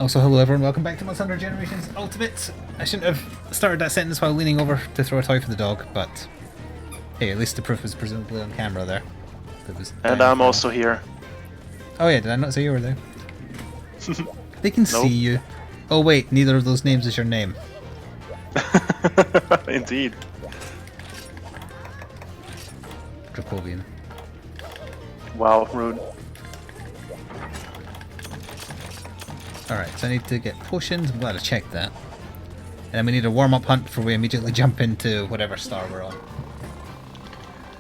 Also, hello everyone, welcome back to Monster Hunter Generations Ultimate. I shouldn't have started that sentence while leaning over to throw a toy for the dog, but hey, at least the proof was presumably on camera there. And I'm also here. Oh yeah, did I not say you were there? They can see you. Oh wait, neither of those names is your name. Indeed. Dracovian. Wow, rude. Alright, so I need to get potions. I'm glad I checked that. And then we need a warm-up hunt before we immediately jump into whatever star we're on.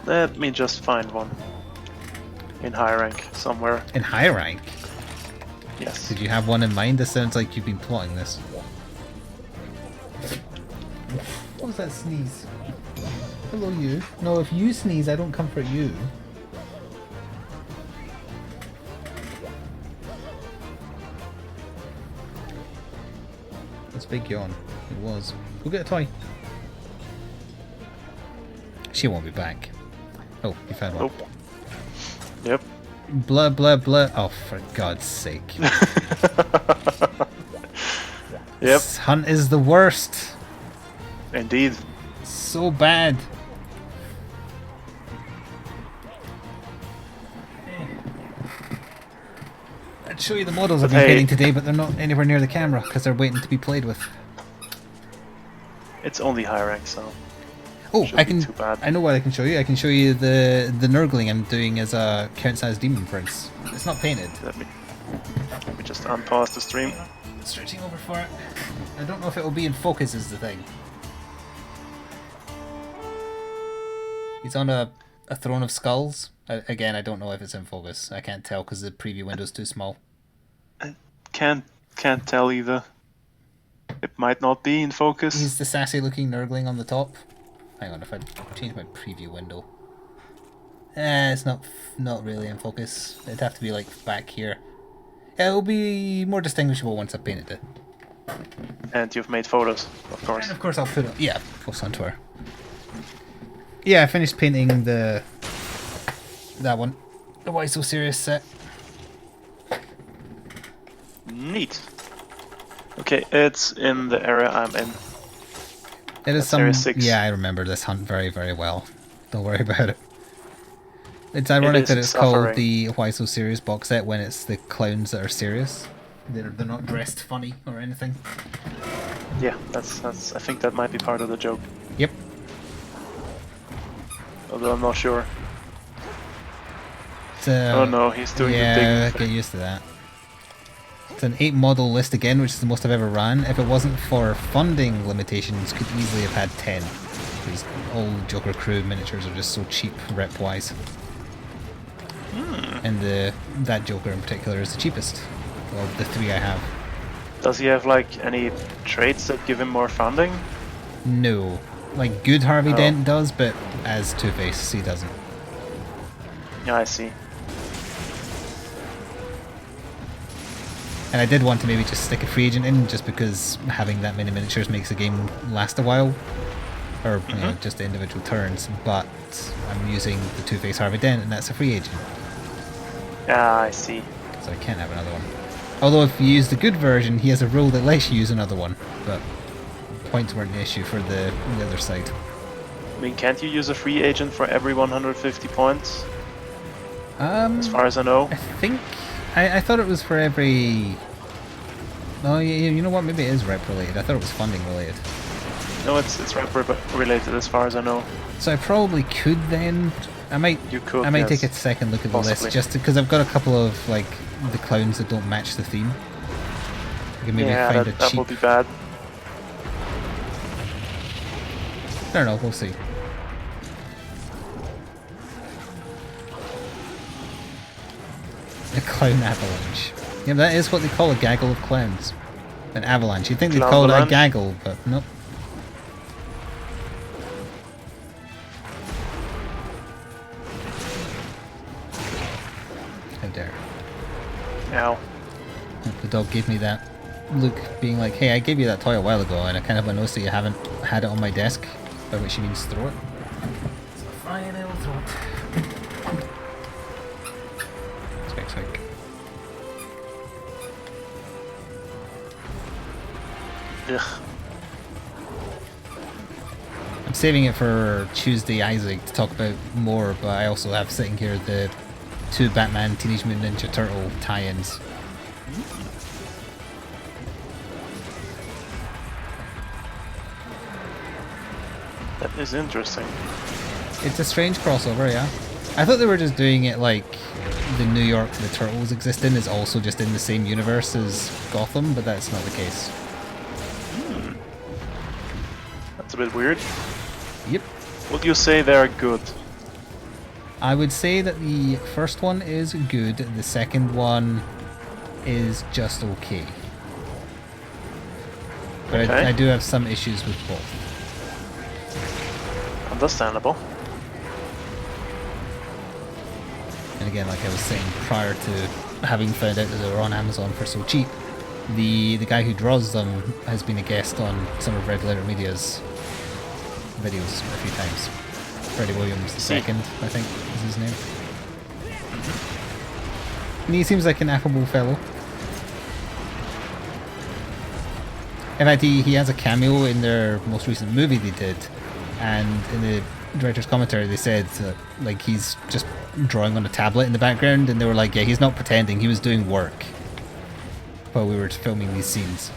Let me just find one. In high rank, somewhere. In high rank? Yes. Did you have one in mind? This sounds like you've been plotting this. What was that sneeze? Hello, you. No, if you sneeze, I don't comfort you. That's a big yawn. It was. Go get a toy. She won't be back. Oh, you found one. Nope. Yep. Blah, blah, blah. Oh, for God's sake. Yep. This hunt is the worst. Indeed. So bad. I'd show you the models I've been painting today, but they're not anywhere near the camera because they're waiting to be played with. It's only high rank, so. Oh, I can. Too bad. I know what I can show you. I can show you the Nurgling I'm doing as a count-size demon prince. It's not painted. Let me just unpause the stream. Stretching over for it. I don't know if it will be in focus. Is the thing. He's on a throne of skulls. Again, I don't know if it's in focus. I can't tell because the preview window's too small. I can't tell either. It might not be in focus. He's the sassy-looking Nurgling on the top. Hang on, if I change my preview window. It's not really in focus. It'd have to be like back here. It'll be more distinguishable once I've painted it. And you've made photos, of course. And of course I'll put it, yeah, post on Twitter. Yeah, I finished painting that one. The Why So Serious set. Neat. Okay, it's in the area I'm in. It is Area 6. Yeah, I remember this hunt very, very well. Don't worry about it. It's ironic that it's called the Why So Serious box set when it's the clowns that are serious. They're not dressed funny or anything. Yeah, that's. I think that might be part of the joke. Yep. Although I'm not sure. Oh no, he's doing the big Yeah, thing. get used to that. It's an 8 model list again, which is the most I've ever ran. If it wasn't for funding limitations, could easily have had 10. Because all Joker Crew miniatures are just so cheap rep-wise. And that Joker in particular is the cheapest of the 3 I have. Does he have like any traits that give him more funding? No. Like good Harvey Dent does, but as Two-Face he doesn't. Yeah, I see. And I did want to maybe just stick a free agent in, just because having that many miniatures makes the game last a while. Or you know, just the individual turns, but I'm using the Two-Face Harvey Dent and that's a free agent. Yeah, I see. So I can't have another one. Although if you use the good version, he has a rule that lets you use another one, but points weren't an issue for the other side. I mean, can't you use a free agent for every 150 points? As far as I know. I think... I thought it was for every... Oh, yeah, you know what? Maybe it is rep related. I thought it was funding related. No, it's rep related as far as I know. So I probably could then... I might take a second look at the list, just because I've got a couple of, like, the clowns that don't match the theme. I can maybe find a cheap... that would be bad. I don't know, we'll see. A clown avalanche. Yeah, that is what they call a gaggle of clowns. An avalanche. You'd think they'd call it a gaggle, but nope. How dare. Ow. The dog gave me that look, being like, hey, I gave you that toy a while ago, and I kind of noticed that you haven't had it on my desk, by which she means throw it. So fine, I will throw it. Spike. Ugh. I'm saving it for Tuesday Isaac to talk about more, but I also have sitting here the 2 Batman Teenage Mutant Ninja Turtle tie-ins. That is interesting. It's a strange crossover, yeah. I thought they were just doing it like the New York the Turtles exist in is also just in the same universe as Gotham, but that's not the case. That's a bit weird. Yep. Would you say they're good? I would say that the first one is good, the second one is just okay. But Okay. I do have some issues with both. Understandable. And again, like I was saying prior to having found out that they were on Amazon for so cheap, the guy who draws them has been a guest on some of Red Letter Media's videos a few times. Freddie Williams II, I think is his name. And he seems like an affable fellow. In fact, he has a cameo in their most recent movie they did, and in the director's commentary they said like he's just drawing on a tablet in the background, and they were like, yeah, he's not pretending, he was doing work while we were filming these scenes.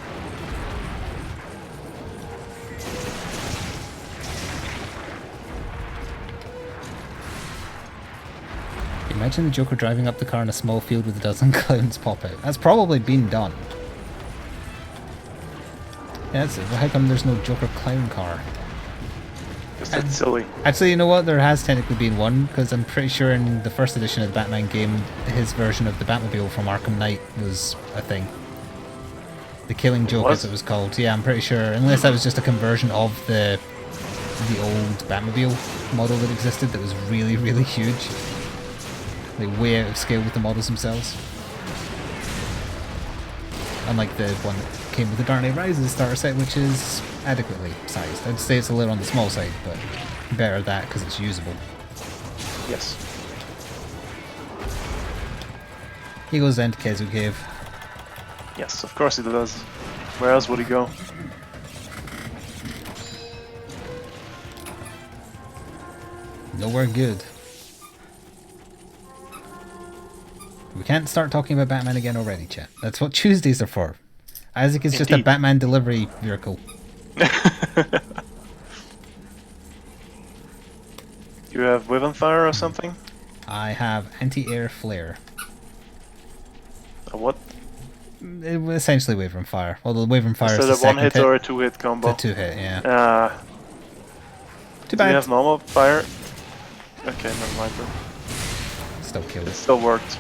Imagine the Joker driving up the car in a small field with a dozen clowns pop out. That's probably been done. Yeah, that's it. Well, how come there's no Joker clown car? That's silly. Actually, you know what? There has technically been one, because I'm pretty sure in the first edition of the Batman game, his version of the Batmobile from Arkham Knight was a thing. The Killing Joke, as it was called. Yeah, I'm pretty sure. Unless that was just a conversion of the old Batmobile model that existed that was really, really huge. Like, way out of scale with the models themselves. Unlike the one that came with the Dark Knight Rises starter set, which is adequately sized. I'd say it's a little on the small side, but better that because it's usable. Yes. He goes down to Kezu Cave. Yes, of course he does. Where else would he go? Nowhere good. We can't start talking about Batman again already, chat. That's what Tuesdays are for. Isaac is just a Batman delivery vehicle. You have Wyvern Fire or something? I have anti-air flare. A what? It was essentially Wyvern Fire. Well, the Wyvern Fire is it the a second one-hit or a two-hit combo? It's a two-hit, yeah. Too bad. Do you have normal fire? Okay, never mind then. Still killed It it. still worked.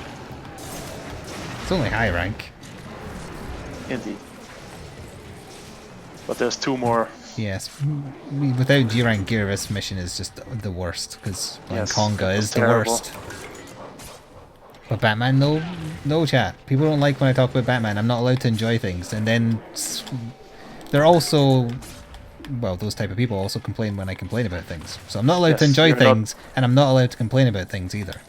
It's only high rank. Indeed. But there's 2 more. Yes. Without G rank gear, this mission is just the worst, because Yes, Conga is the terrible. worst. But Batman, no chat. People don't like when I talk about Batman. I'm not allowed to enjoy things. And then they're also, well, those type of people also complain when I complain about things. So I'm not allowed to enjoy things, and I'm not allowed to complain about things either.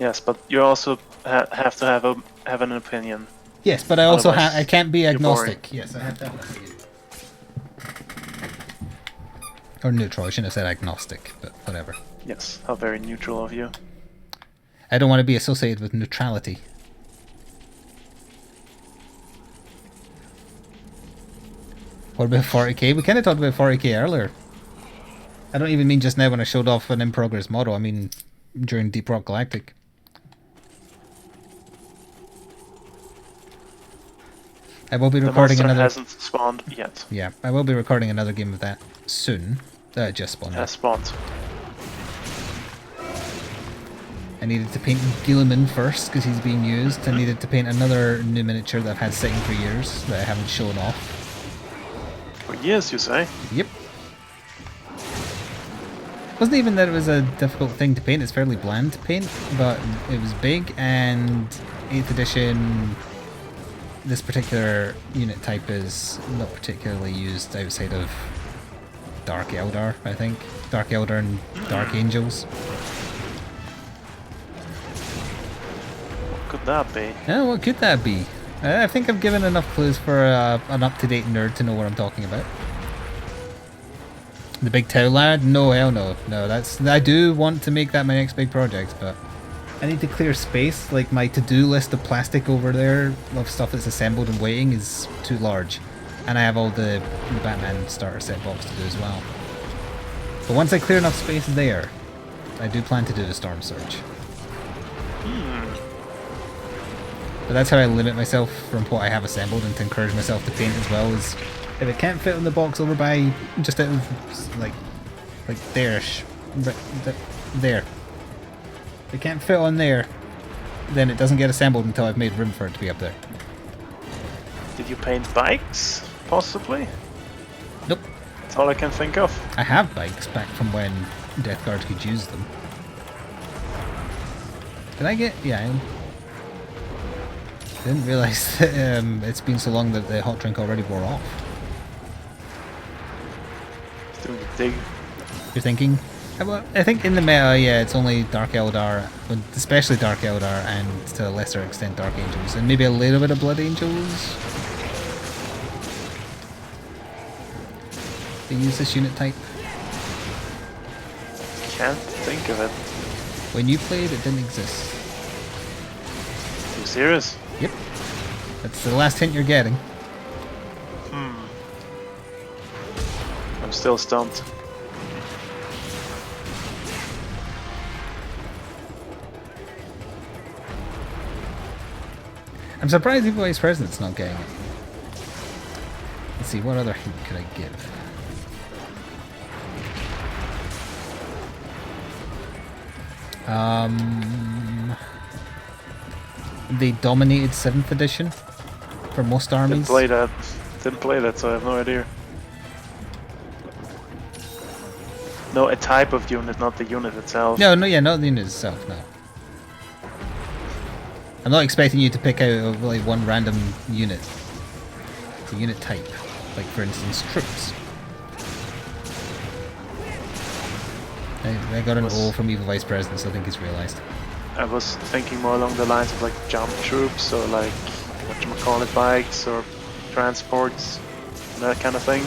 Yes, but you also have to have an opinion. Yes, but I also Otherwise, I can't be you're agnostic. Yes, I have to have an opinion. Or neutral. I shouldn't have said agnostic, but whatever. Yes, how very neutral of you. I don't want to be associated with neutrality. What about 40k? We kind of talked about 40k earlier. I don't even mean just now when I showed off an in-progress model. I mean during Deep Rock Galactic. I will be recording the monster another... hasn't spawned yet. Yeah, I will be recording another game of that soon. Just spawned. Has spawned. I needed to paint Gilliman first because he's being used. I needed to paint another new miniature that I've had sitting for years that I haven't shown off. For years, you say? Yep. Wasn't even that it was a difficult thing to paint. It's fairly bland to paint, but it was big, and 8th edition, this particular unit type is not particularly used outside of Dark Eldar, I think. Dark Eldar and Dark Angels. What could that be? Yeah, what could that be? I think I've given enough clues for an up-to-date nerd to know what I'm talking about. The big tow lad? No, hell no. No, I do want to make that my next big project, but I need to clear space. Like, my to-do list of plastic over there of stuff that's assembled and waiting is too large. And I have all the Batman starter set box to do as well. But once I clear enough space there, I do plan to do the Storm Surge. But that's how I limit myself from what I have assembled, and to encourage myself to paint as well, is if it can't fit in the box over by just out of like there-ish, there. If it can't fit on there, then it doesn't get assembled until I've made room for it to be up there. Did you paint bikes, possibly? Nope. That's all I can think of. I have bikes back from when Death Guard could use them. Did I get... yeah, I didn't realise that it's been so long that the hot drink already wore off. Doing the dig. You're thinking? I think in the meta, yeah, it's only Dark Eldar, especially Dark Eldar, and to a lesser extent Dark Angels, and maybe a little bit of Blood Angels. They use this unit type. Can't think of it. When you played, it didn't exist. Are you serious? Yep. That's the last hint you're getting. I'm still stumped. I'm surprised even Vice President's not getting it. Let's see, what other hint could I give? They dominated 7th edition for most armies. Didn't play that, so I have no idea. No, a type of unit, not the unit itself. No, yeah, not the unit itself, no. I'm not expecting you to pick out like one random unit. It's a unit type. Like, for instance, troops. I got an O from Evil Vice President, so I think he's realised. I was thinking more along the lines of like jump troops, or like whatchamacallit bikes, or transports, that kind of thing.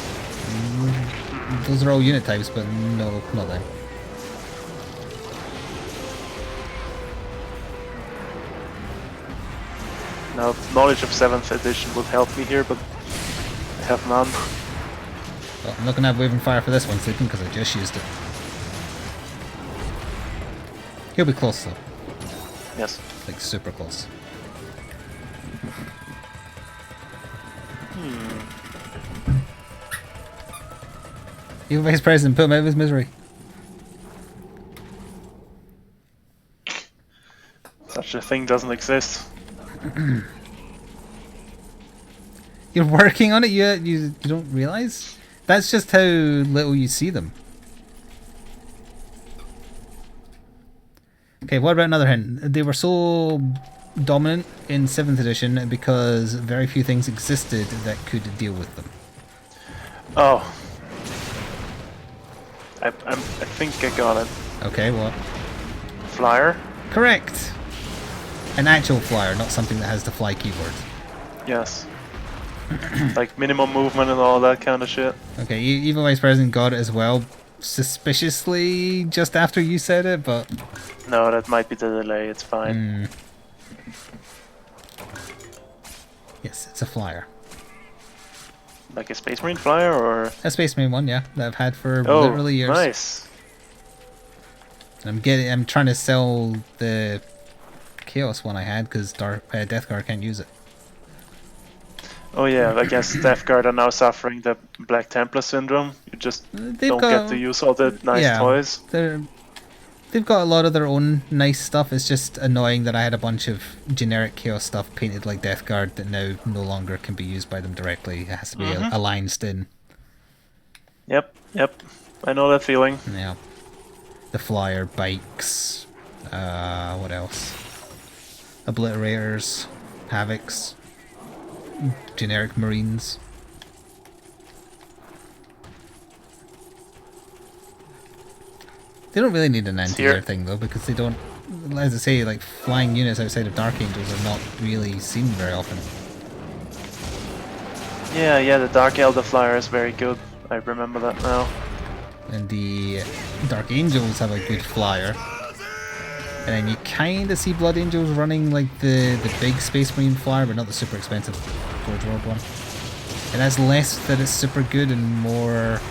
Those are all unit types, but no, not them. Now, knowledge of 7th edition would help me here, but I have none. Well, I'm not going to have Waving Fire for this one, Sleeping, because I just used it. He'll be close, though. Yes. Like, super close. Evil Vice President, put him out of his misery. Such a thing doesn't exist. You're working on it? You don't realise? That's just how little you see them. Okay, what about another hint? They were so dominant in 7th edition because very few things existed that could deal with them. Oh. I think I got it. Okay, what? Flyer? Correct! An actual flyer, not something that has the fly keyword. Yes. Like minimum movement and all that kind of shit. Okay, Evil Vice President got it as well, suspiciously just after you said it, but... No, that might be the delay, it's fine. Yes, it's a flyer. Like a Space Marine flyer, or...? A Space Marine one, yeah, that I've had for literally years. Nice. I'm trying to sell the Chaos one I had, because Death Guard can't use it. Oh yeah, I guess Death Guard are now suffering the Black Templar syndrome. You just don't get to use all the nice toys. They've got a lot of their own nice stuff. It's just annoying that I had a bunch of generic Chaos stuff painted like Death Guard that now no longer can be used by them directly. It has to be aligned in. Yep. I know that feeling. Yeah. The flyer bikes. What else? Obliterators. Havocs. Generic Marines. They don't really need an anti-air thing though, because they don't, as I say, like flying units outside of Dark Angels are not really seen very often. Yeah, the Dark Elder Flyer is very good. I remember that now. And the Dark Angels have a good flyer. And then you kind of see Blood Angels running like the big Space Marine flyer, but not the super expensive Forge World one. And that's less that it's super good and more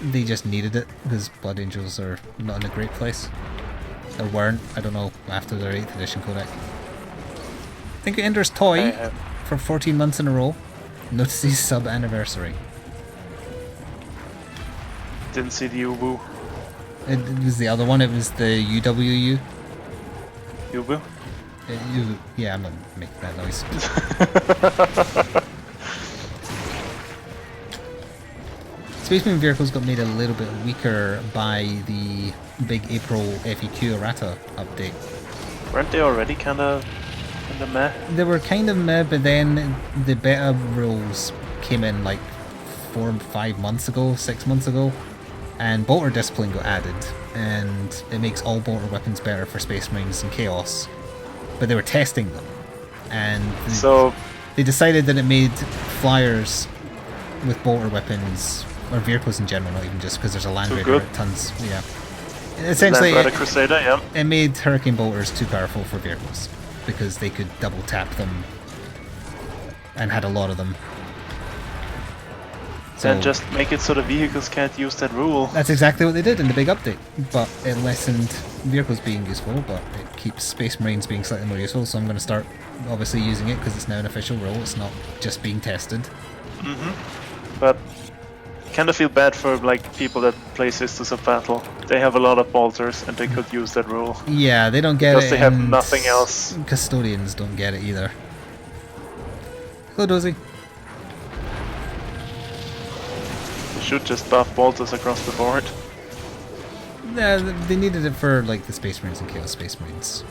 they just needed it because Blood Angels are not in a great place. Or weren't, I don't know, after their 8th edition codec. I think Ender's Toy for 14 months in a row notices sub anniversary. Didn't see the Ubu. It was the other one, it was the UWU. Ubu? Yeah, I'm not making that noise. Space Marine vehicles got made a little bit weaker by the big April FEQ errata update. Weren't they already kinda meh? They were kind of meh, but then the beta rules came in like 4 or 5 months ago, 6 months ago, and bolter discipline got added, and it makes all bolter weapons better for Space Marines and Chaos. But they were testing them, and So they decided that it made flyers with bolter weapons, or vehicles in general, not even just because there's a Land Raider good. at tons, yeah. Essentially, Land Raider Crusader, yeah. it made Hurricane Bolters too powerful for vehicles, because they could double tap them, and had a lot of them. Then just make it so the vehicles can't use that rule. That's exactly what they did in the big update, but it lessened vehicles being useful, but it keeps Space Marines being slightly more useful, so I'm going to start obviously using it because it's now an official rule, it's not just being tested. But kind of feel bad for like people that play Sisters of Battle. They have a lot of bolters and they could use that rule. Yeah, they don't get it. Because they have and nothing else. Custodians don't get it either. Hello, Dozy. They should just buff bolters across the board. Yeah, they needed it for like the Space Marines and Chaos Space Marines.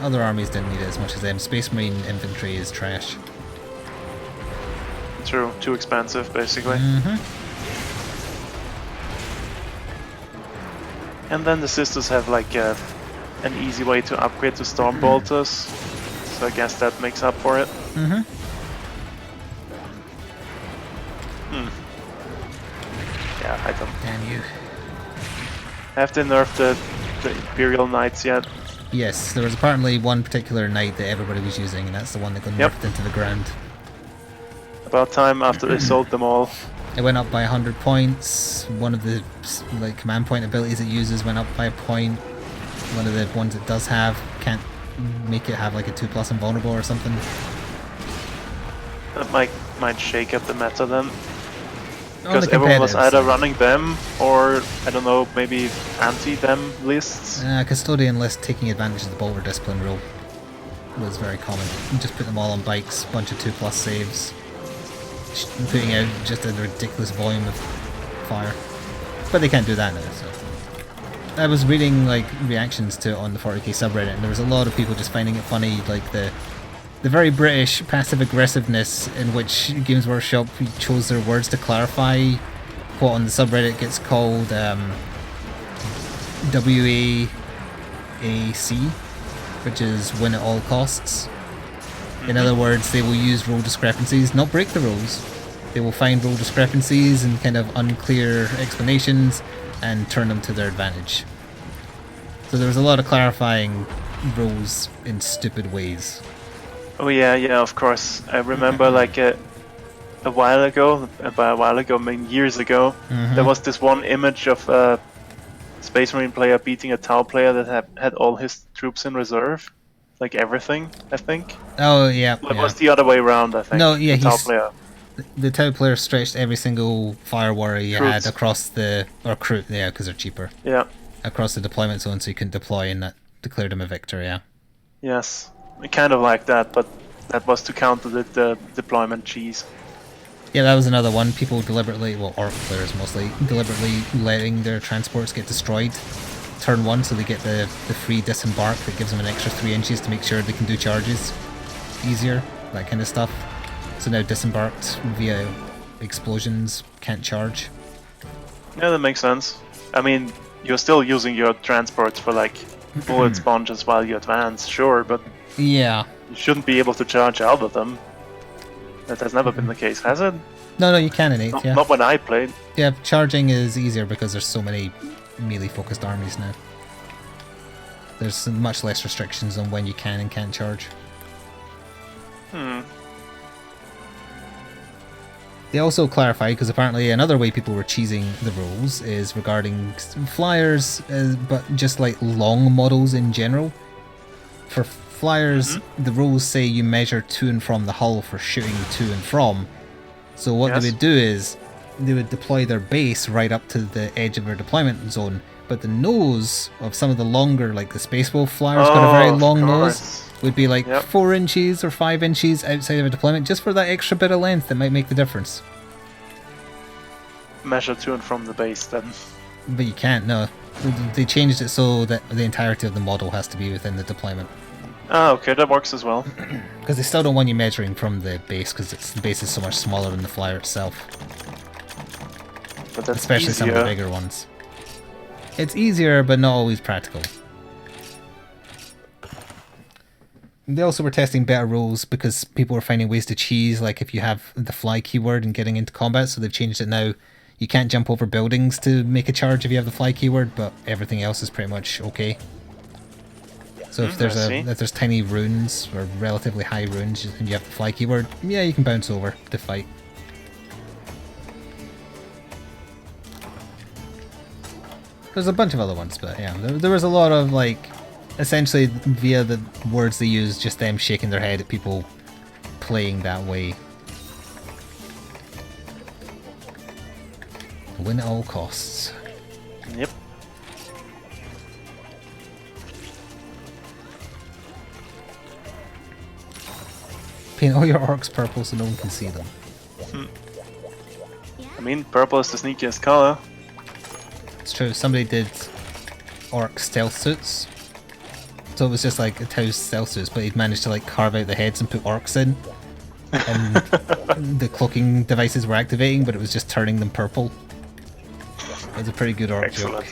Other armies didn't need it as much as them. Space Marine infantry is trash. True, too expensive basically. And then the Sisters have like an easy way to upgrade to Storm Bolters, so I guess that makes up for it. Yeah, I don't. Damn you. Have they nerfed the Imperial Knights yet? Yes, there was apparently one particular knight that everybody was using, and that's the one that got nerfed into the ground. About time after they sold them all. It went up by 100 points. One of the like command point abilities it uses went up by a point. One of the ones it does have can't make it have like a 2+ invulnerable or something. That might shake up the meta then. On Because the everyone was competitive either side. running them or, I don't know, maybe anti-them lists. Custodian list taking advantage of the bolter discipline rule was very common. You just put them all on bikes, bunch of 2+ saves, putting out just a ridiculous volume of fire. But they can't do that now, so. I was reading like reactions to it on the 40k subreddit, and there was a lot of people just finding it funny, like the very British passive aggressiveness in which Games Workshop chose their words to clarify what on the subreddit gets called WAAC, which is win at all costs. In other words, they will use rule discrepancies, not break the rules. They will find rule discrepancies and kind of unclear explanations and turn them to their advantage. So there was a lot of clarifying rules in stupid ways. Oh yeah, of course. I remember like a while ago, by a while ago, I mean years ago, there was this one image of a Space Marine player beating a Tau player that had all his troops in reserve. Like everything, I think. Oh, yeah. It was the other way around, I think. No, yeah, the Tau player. The Tau player stretched every single fire warrior you Recruits. had across the... Or crew, yeah, because they're cheaper. Yeah. Across the deployment zone so you can deploy and that declared him a victor, yeah. Yes. Kind of like that, but that was to counter the deployment cheese. Yeah, that was another one. People deliberately, well, Orc players mostly, deliberately letting their transports get destroyed turn 1 so they get the free disembark that gives them an extra 3 inches to make sure they can do charges easier, that kind of stuff. So now disembarked via explosions can't charge. Yeah, that makes sense. I mean, you're still using your transports for like bullet sponges while you advance, sure, but Yeah. you shouldn't be able to charge out of them. That has never been the case, has it? No, you can in 8th, yeah. Not when I played. Yeah, charging is easier because there's so many melee-focused armies now. There's much less restrictions on when you can and can't charge. They also clarify, because apparently another way people were cheesing the rules is regarding flyers, but just like long models in general. For flyers, the rules say you measure to and from the hull for shooting to and from. So what they would do is they would deploy their base right up to the edge of their deployment zone, but the nose of some of the longer, like the Space Wolf flyers, got a very long nose, would be like 4 inches or 5 inches outside of a deployment, just for that extra bit of length that might make the difference. Measure to and from the base then. But you can't, no. They changed it so that the entirety of the model has to be within the deployment. Ah, okay, that works as well. Because they still don't want you measuring from the base, because the base is so much smaller than the flyer itself. But that's especially easier. Some of the bigger ones. It's easier, but not always practical. They also were testing better rules because people were finding ways to cheese, like if you have the fly keyword and getting into combat, so they've changed it now. You can't jump over buildings to make a charge if you have the fly keyword, but everything else is pretty much okay. So if there's tiny runes or relatively high runes and you have the fly keyword, yeah, you can bounce over to fight. There's a bunch of other ones, but yeah, there was a lot of like, essentially via the words they use, just them shaking their head at people playing that way. Win at all costs. Yep. Paint all your orcs purple so no one can see them. I mean, purple is the sneakiest color. It's true, somebody did orc stealth suits. So it was just like a Tau's stealth suits, but he'd managed to like carve out the heads and put orcs in. And the cloaking devices were activating, but it was just turning them purple. It was a pretty good orc joke.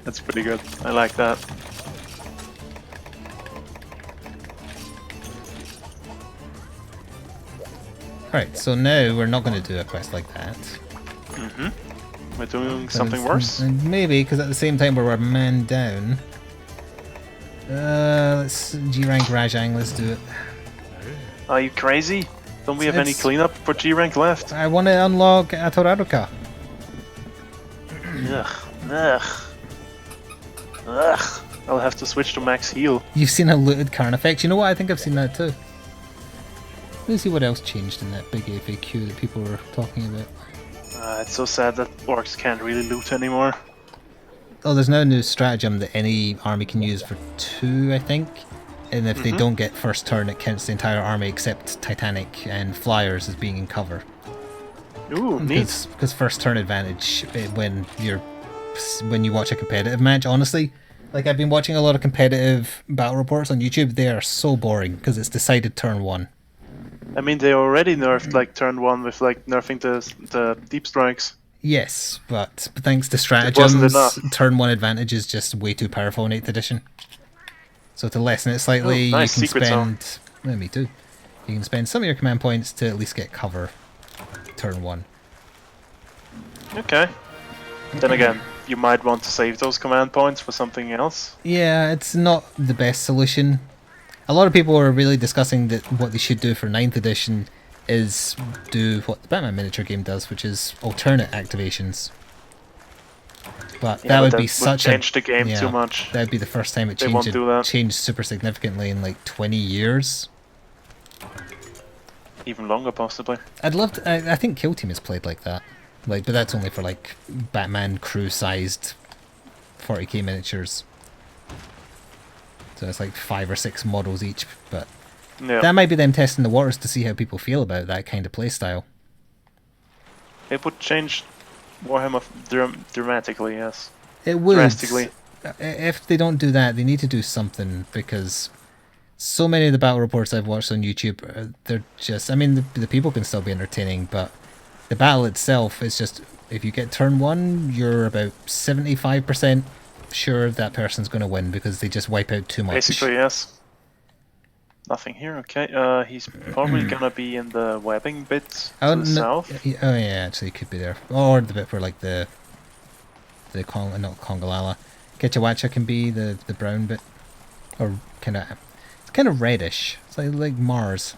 That's pretty good. I like that. Alright, so now we're not going to do a quest like that. We're doing something worse? Maybe, because at the same time we're a man down. Let's G-rank Rajang, let's do it. Are you crazy? Don't we have any cleanup for G-rank left? I want to unlock Atoraruka. Ugh. I'll have to switch to max heal. You've seen a looted Carnifex? You know what? I think I've seen that too. Let me see what else changed in that big FAQ that people were talking about. It's so sad that orcs can't really loot anymore. Oh, there's now a new stratagem that any army can use for 2, I think. And if they don't get first turn, it counts the entire army except Titanic and Flyers as being in cover. Ooh, neat. Because first turn advantage when you watch a competitive match, honestly. Like, I've been watching a lot of competitive battle reports on YouTube. They are so boring because it's decided turn 1. I mean, they already nerfed like turn 1 with like nerfing the deep strikes. Yes, but thanks to stratagems, turn 1 advantage is just way too powerful in 8th edition. So to lessen it slightly, nice you can secret spend... Well, me too. You can spend some of your command points to at least get cover turn 1. Okay. Then again, you might want to save those command points for something else. Yeah, it's not the best solution. A lot of people are really discussing that what they should do for 9th edition is do what the Batman miniature game does, which is alternate activations. But that would be such a... change the game too much. That would be the first time it changed super significantly in like 20 years. Even longer, possibly. I'd love to... I think Kill Team is played like that. Like, but that's only for like Batman crew-sized 40k miniatures. So it's like 5 or 6 models each, but that might be them testing the waters to see how people feel about that kind of playstyle. It would change Warhammer dramatically, yes. It would. Drastically. If they don't do that, they need to do something, because so many of the battle reports I've watched on YouTube, they're just... I mean, the people can still be entertaining, but the battle itself is just... If you get turn 1, you're about 75% sure that person's going to win, because they just wipe out too much. Basically, yes. Nothing here. Okay. He's probably gonna be in the webbing bit Oh, to the no, south. oh yeah, actually, it could be there. Or the bit where like the not Congalala, Kechawacha can be the brown bit, or kind of it's kind of reddish. It's like Mars.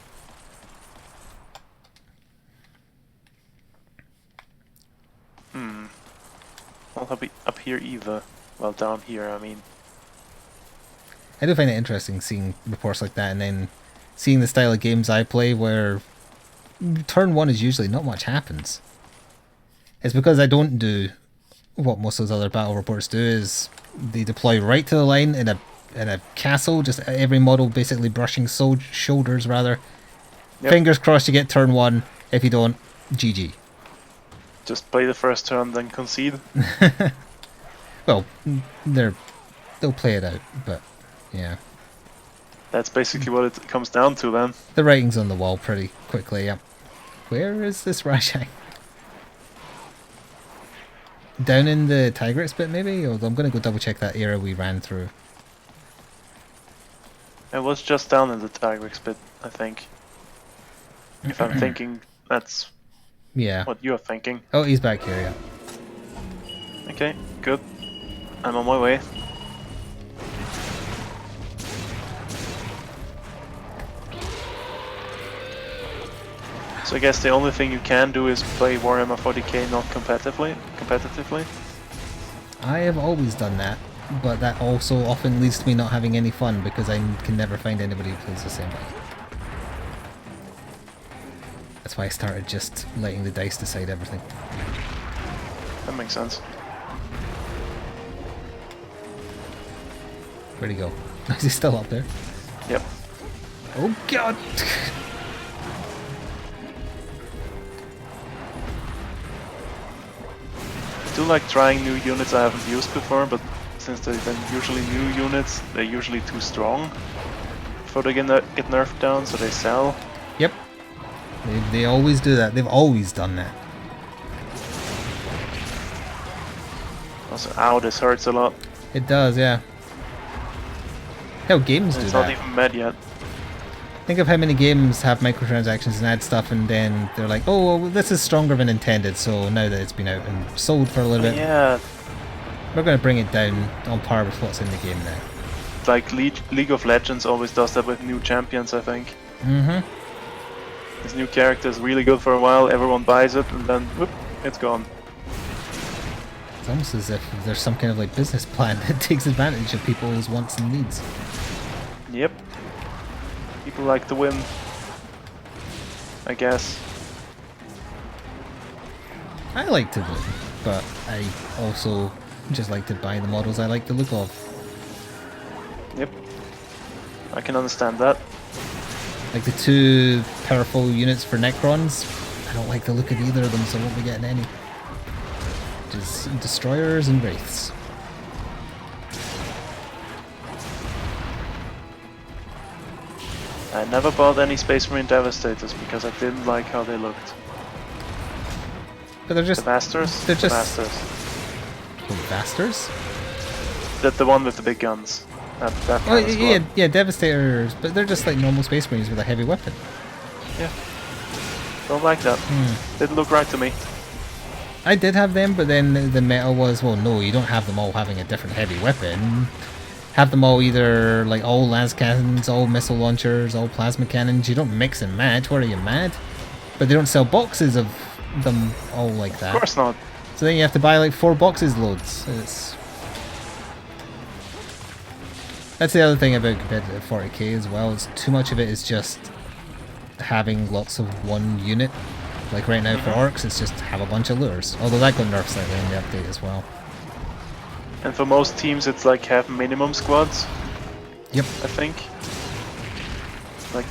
Not up here either. Well, down here, I mean. I do find it interesting seeing reports like that, and then seeing the style of games I play where turn one is usually not much happens. It's because I don't do what most of those other battle reports do, is they deploy right to the line in a castle, just every model basically brushing shoulders rather. Yep. Fingers crossed you get turn one. If you don't, GG. Just play the first turn, then concede. Well, they'll play it out, but yeah. That's basically what it comes down to then. The writing's on the wall pretty quickly, yeah. Where is this Rajang? Down in the Tigris bit maybe? Although I'm going to go double check that area we ran through. It was just down in the Tigris bit, I think. If I'm thinking, that's what you're thinking. Oh, he's back here, yeah. Okay, good. I'm on my way. So I guess the only thing you can do is play Warhammer 40k not competitively. I have always done that, but that also often leads to me not having any fun because I can never find anybody who plays the same way. That's why I started just letting the dice decide everything. That makes sense. Where'd he go? Is he still up there? Yep. Oh god! I do like trying new units I haven't used before, but since they've been usually new units, they're usually too strong before they get nerfed down, so they sell. Yep. They always do that. They've always done that. Also, ow, this hurts a lot. It does, yeah. Hell, games do that. It's not even mad yet. Think of how many games have microtransactions and add stuff, and then they're like, oh, well, this is stronger than intended, so now that it's been out and sold for a little bit, yeah, we're going to bring it down on par with what's in the game now. Like League of Legends always does that with new champions, I think. Mm-hmm. This new character is really good for a while, everyone buys it, and then, whoop, it's gone. It's almost as if there's some kind of like business plan that takes advantage of people's wants and needs. Yep. People like to win, I guess. I like to win, but I also just like to buy the models I like the look of. Yep. I can understand that. Like the two powerful units for Necrons, I don't like the look of either of them, so I won't be getting any. Just Destroyers and Wraiths. I never bought any Space Marine Devastators because I didn't like how they looked. But they're just... The Masters? They're just... Masters. Oh, Masters? The one with the big guns. That oh, yeah, Devastators, but they're just like normal Space Marines with a heavy weapon. Yeah. Don't like that. Didn't look right to me. I did have them, but then the meta was, well, no, you don't have them all having a different heavy weapon. Have them all either like all las cannons, all missile launchers, all plasma cannons. You don't mix and match. What are you, mad? But they don't sell boxes of them all like that. Of course not. So then you have to buy like 4 boxes loads. That's the other thing about competitive 40k as well. Is too much of it is just having lots of one unit. Like right now for orcs, it's just have a bunch of lures. Although that got nerfed slightly in the update as well. And for most teams, it's like have minimum squads. Yep. I think. Like,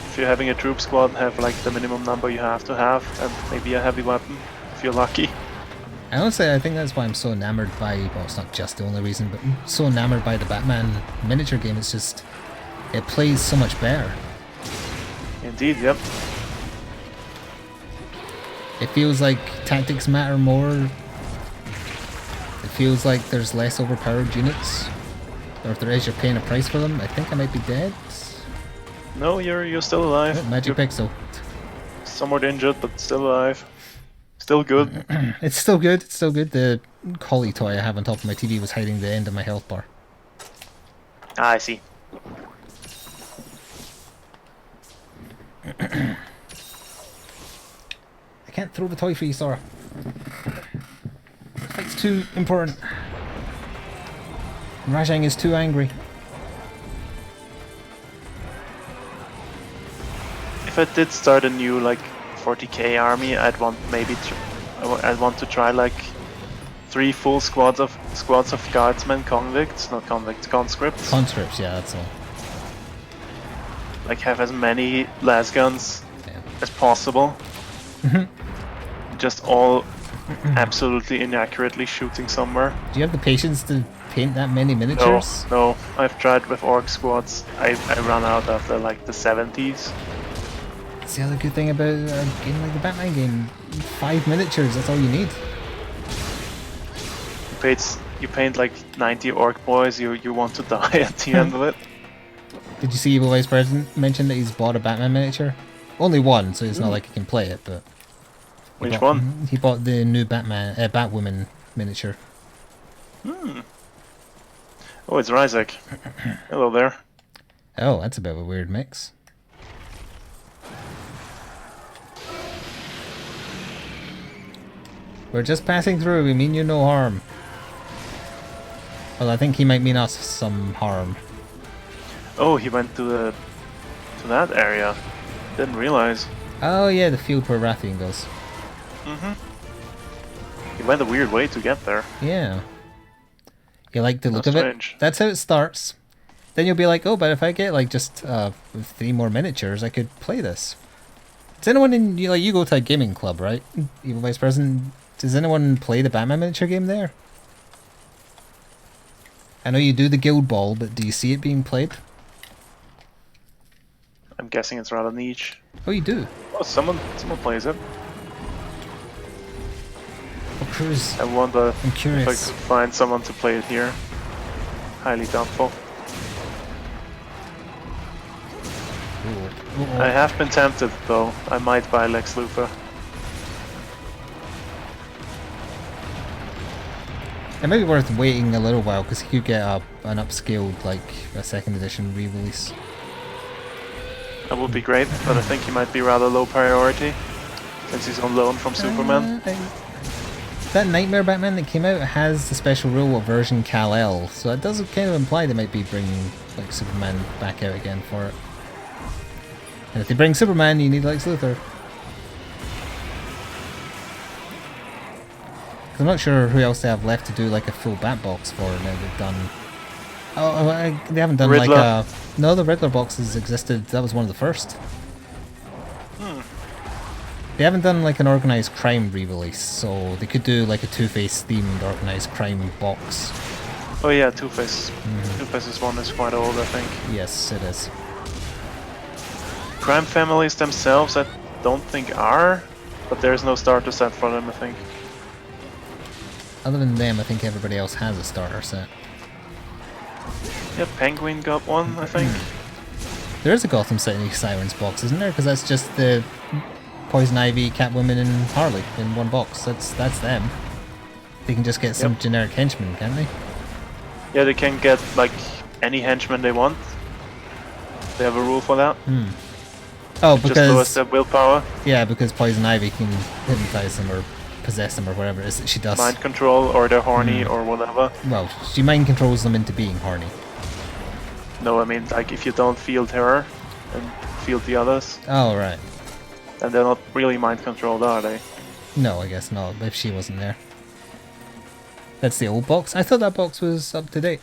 if you're having a troop squad, have like the minimum number you have to have, and maybe a heavy weapon if you're lucky. Honestly, I think that's why I'm so enamored by, well, it's not just the only reason, but I'm so enamored by the Batman miniature game. It's just, it plays so much better. Indeed, yep. It feels like tactics matter more. It feels like there's less overpowered units. Or if there is, you're paying a price for them. I think I might be dead. No, you're still alive. Oh, magic You're pixel. somewhat injured, but still alive. Still good. It's still good. It's still good. The collie toy I have on top of my TV was hiding the end of my health bar. Ah, I see. I can't throw the toy for you, Sora. The fight's too important. Rajang is too angry. If I did start a new like 40k army, I'd want I'd want to try like 3 full squads of guardsmen, conscripts. Conscripts, yeah, that's all. Like have as many las guns Yeah. as possible. Just all absolutely inaccurately shooting somewhere. Do you have the patience to paint that many miniatures? No, I've tried with orc squads. I ran out after like the 70s. That's the other good thing about a game like the Batman game. 5 miniatures, that's all you need. You paint like 90 orc boys, you want to die at the end of it. Did you see Evil Vice President mention that he's bought a Batman miniature? Only one, so it's not like he can play it, but... Which one? He bought the new Batwoman miniature. Oh, it's Ryzek. Hello there. Oh, that's a bit of a weird mix. We're just passing through, we mean you no harm. Well, I think he might mean us some harm. Oh, he went to that area. Didn't realize. Oh yeah, the field where Rathian goes. He went a weird way to get there. Yeah. You like the look That's of strange. it? That's how it starts. Then you'll be like, oh, but if I get like just 3 more miniatures, I could play this. Does anyone in you go to a gaming club, right? Evil Vice President. Does anyone play the Batman miniature game there? I know you do the Guild Ball, but do you see it being played? I'm guessing it's rather niche. Oh, you do. Oh, someone plays it. Oh, Cruz. I wonder I'm if I curious. could find someone to play it here. Highly doubtful. Ooh. I have been tempted though. I might buy Lex Luthor. It might be worth waiting a little while because he could get an upscaled, like a 2nd edition re-release. That would be great, but I think he might be rather low priority since he's on loan from Superman. That Nightmare Batman that came out has the special rule of version Kal-El, so it does kind of imply they might be bringing like Superman back out again for it. And if they bring Superman, you need Lex Luthor. I'm not sure who else they have left to do like a full bat box for now they've done. They haven't done Riddler. like a. No, the Riddler boxes existed. That was one of the first. They haven't done like an organized crime re-release, so they could do like a Two-Face themed organized crime box. Oh yeah, Two-Face. Two-Face's one is quite old, I think. Yes, it is. Crime families themselves, I don't think are, but there's no starter set for them, I think. Other than them, I think everybody else has a starter set. Yeah, Penguin got one, I think. There is a Gotham City Sirens box, isn't there? Because that's just the Poison Ivy, Catwoman, and Harley in one box. That's them. They can just get some generic henchmen, can't they? Yeah, they can get like any henchman they want. They have a rule for that. Oh, Just lowers because their willpower. yeah, because Poison Ivy can hypnotize them or possess them or whatever it is that she does. Mind control, or they're horny, or whatever. Well, she mind controls them into being horny. No, I mean, like, if you don't field her and field the others, Oh right. then they're not really mind controlled, are they? No, I guess not. If she wasn't there. That's the old box. I thought that box was up to date.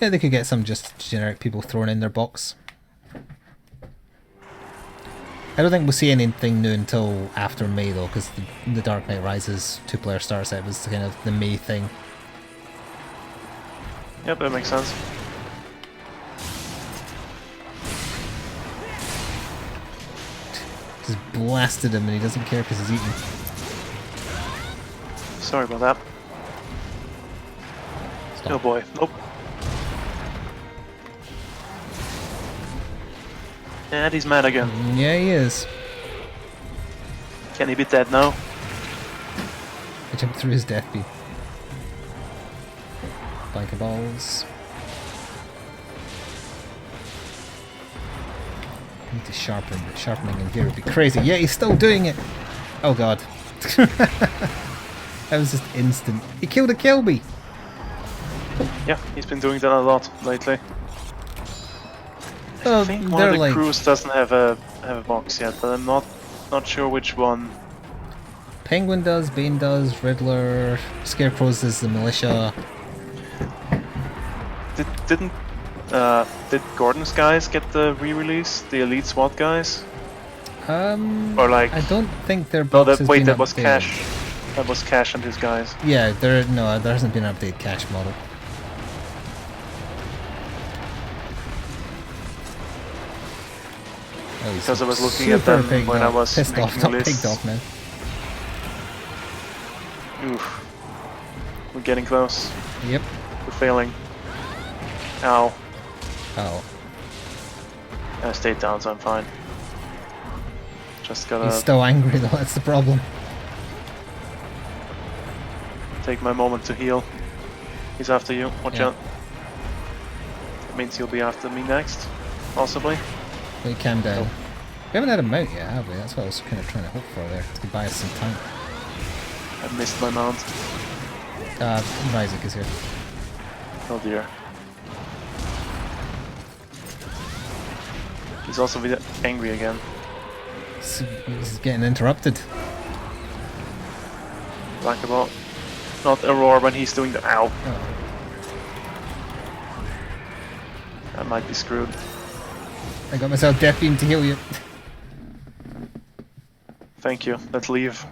Yeah, they could get some just generic people thrown in their box. I don't think we'll see anything new until after May though, because the Dark Knight Rises 2-player starter set was kind of the May thing. Yep, that makes sense. Just blasted him and he doesn't care because he's eating. Sorry about that. Stop. Oh boy. Nope. And he's mad again. Yeah, he is. Can he be dead now? I jumped through his death beam. Blanket balls. I need to sharpen, but sharpening in here would be crazy. Yeah, he's still doing it! Oh god. That was just instant. He killed a Kilby! Yeah, he's been doing that a lot lately. I Oh, think one they're of the like... crews doesn't have a box yet, but I'm not sure which one. Penguin does, Bane does, Riddler, Scarecrow's is the militia. Did Gordon's guys get the re-release? The Elite SWAT guys? Or like... I don't think their No, box has been that was updated. Cash. That was Cash and his guys. Yeah, there hasn't been an updated cache model. Oh, he's Because I was looking at super them pigged when I off. was pissed off, making not the pigged list. off now. Oof. We're getting close. Yep. We're failing. Ow. Oh, I stayed down, so I'm fine. Just gotta he's still angry though. That's the problem. take my moment to heal. He's after you. Watch Yeah. out. That means he'll be after me next, possibly. Wait, calm down. Nope. We haven't had a mount yet, have we? That's what I was kind of trying to hope for there. To buy us some time. I missed my mount. Isaac is here. Oh dear. He's also a bit angry again. He's getting interrupted. Black about. Not a roar when he's doing the ow. Oh. I might be screwed. I got myself death beam to heal you. Thank you. Let's leave.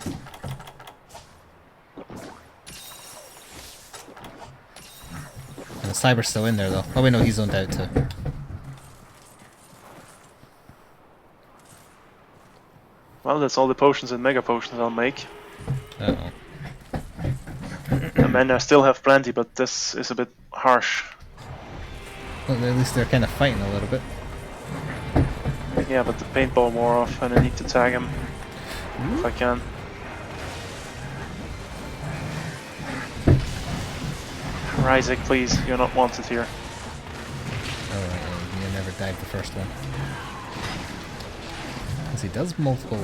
And the Cyber's still in there though. Oh wait, no, he's zoned out too. Well, that's all the potions and mega potions I'll make. Uh-oh. And then I still have plenty, but this is a bit harsh. Well, at least they're kind of fighting a little bit. Yeah, but the paintball wore off and I need to tag him. If I can. Isaac, please, you're not wanted here. Alright, you never died the first one. Because he does multiple.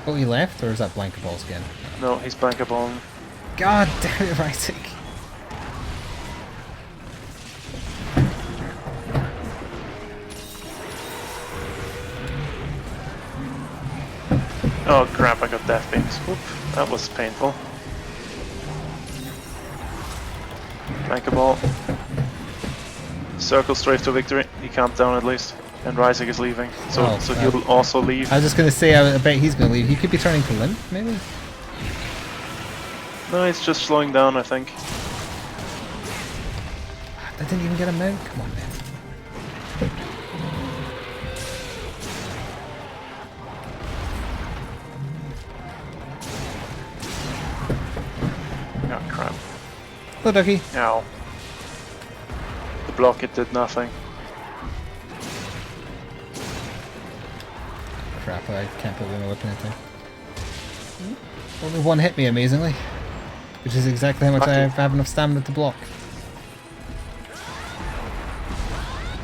Oh, he left? Or is that blanket balls again? No, he's blanket balling. God damn it, Isaac! Oh crap, I got death beams. Whoop, that was painful. Blanket ball. Circle strafe to victory. He camped down at least. And Ryzik is leaving. So he'll also leave. I was just gonna say, I bet he's gonna leave. He could be turning to limp, maybe? No, it's just slowing down, I think. I didn't even get him out. Come on, man. Oh crap. Hello, Ducky. Ow. The block, it did nothing. Crap, I can't put my weapon in time. Only one hit me, amazingly. Which is exactly how much I have enough stamina to block.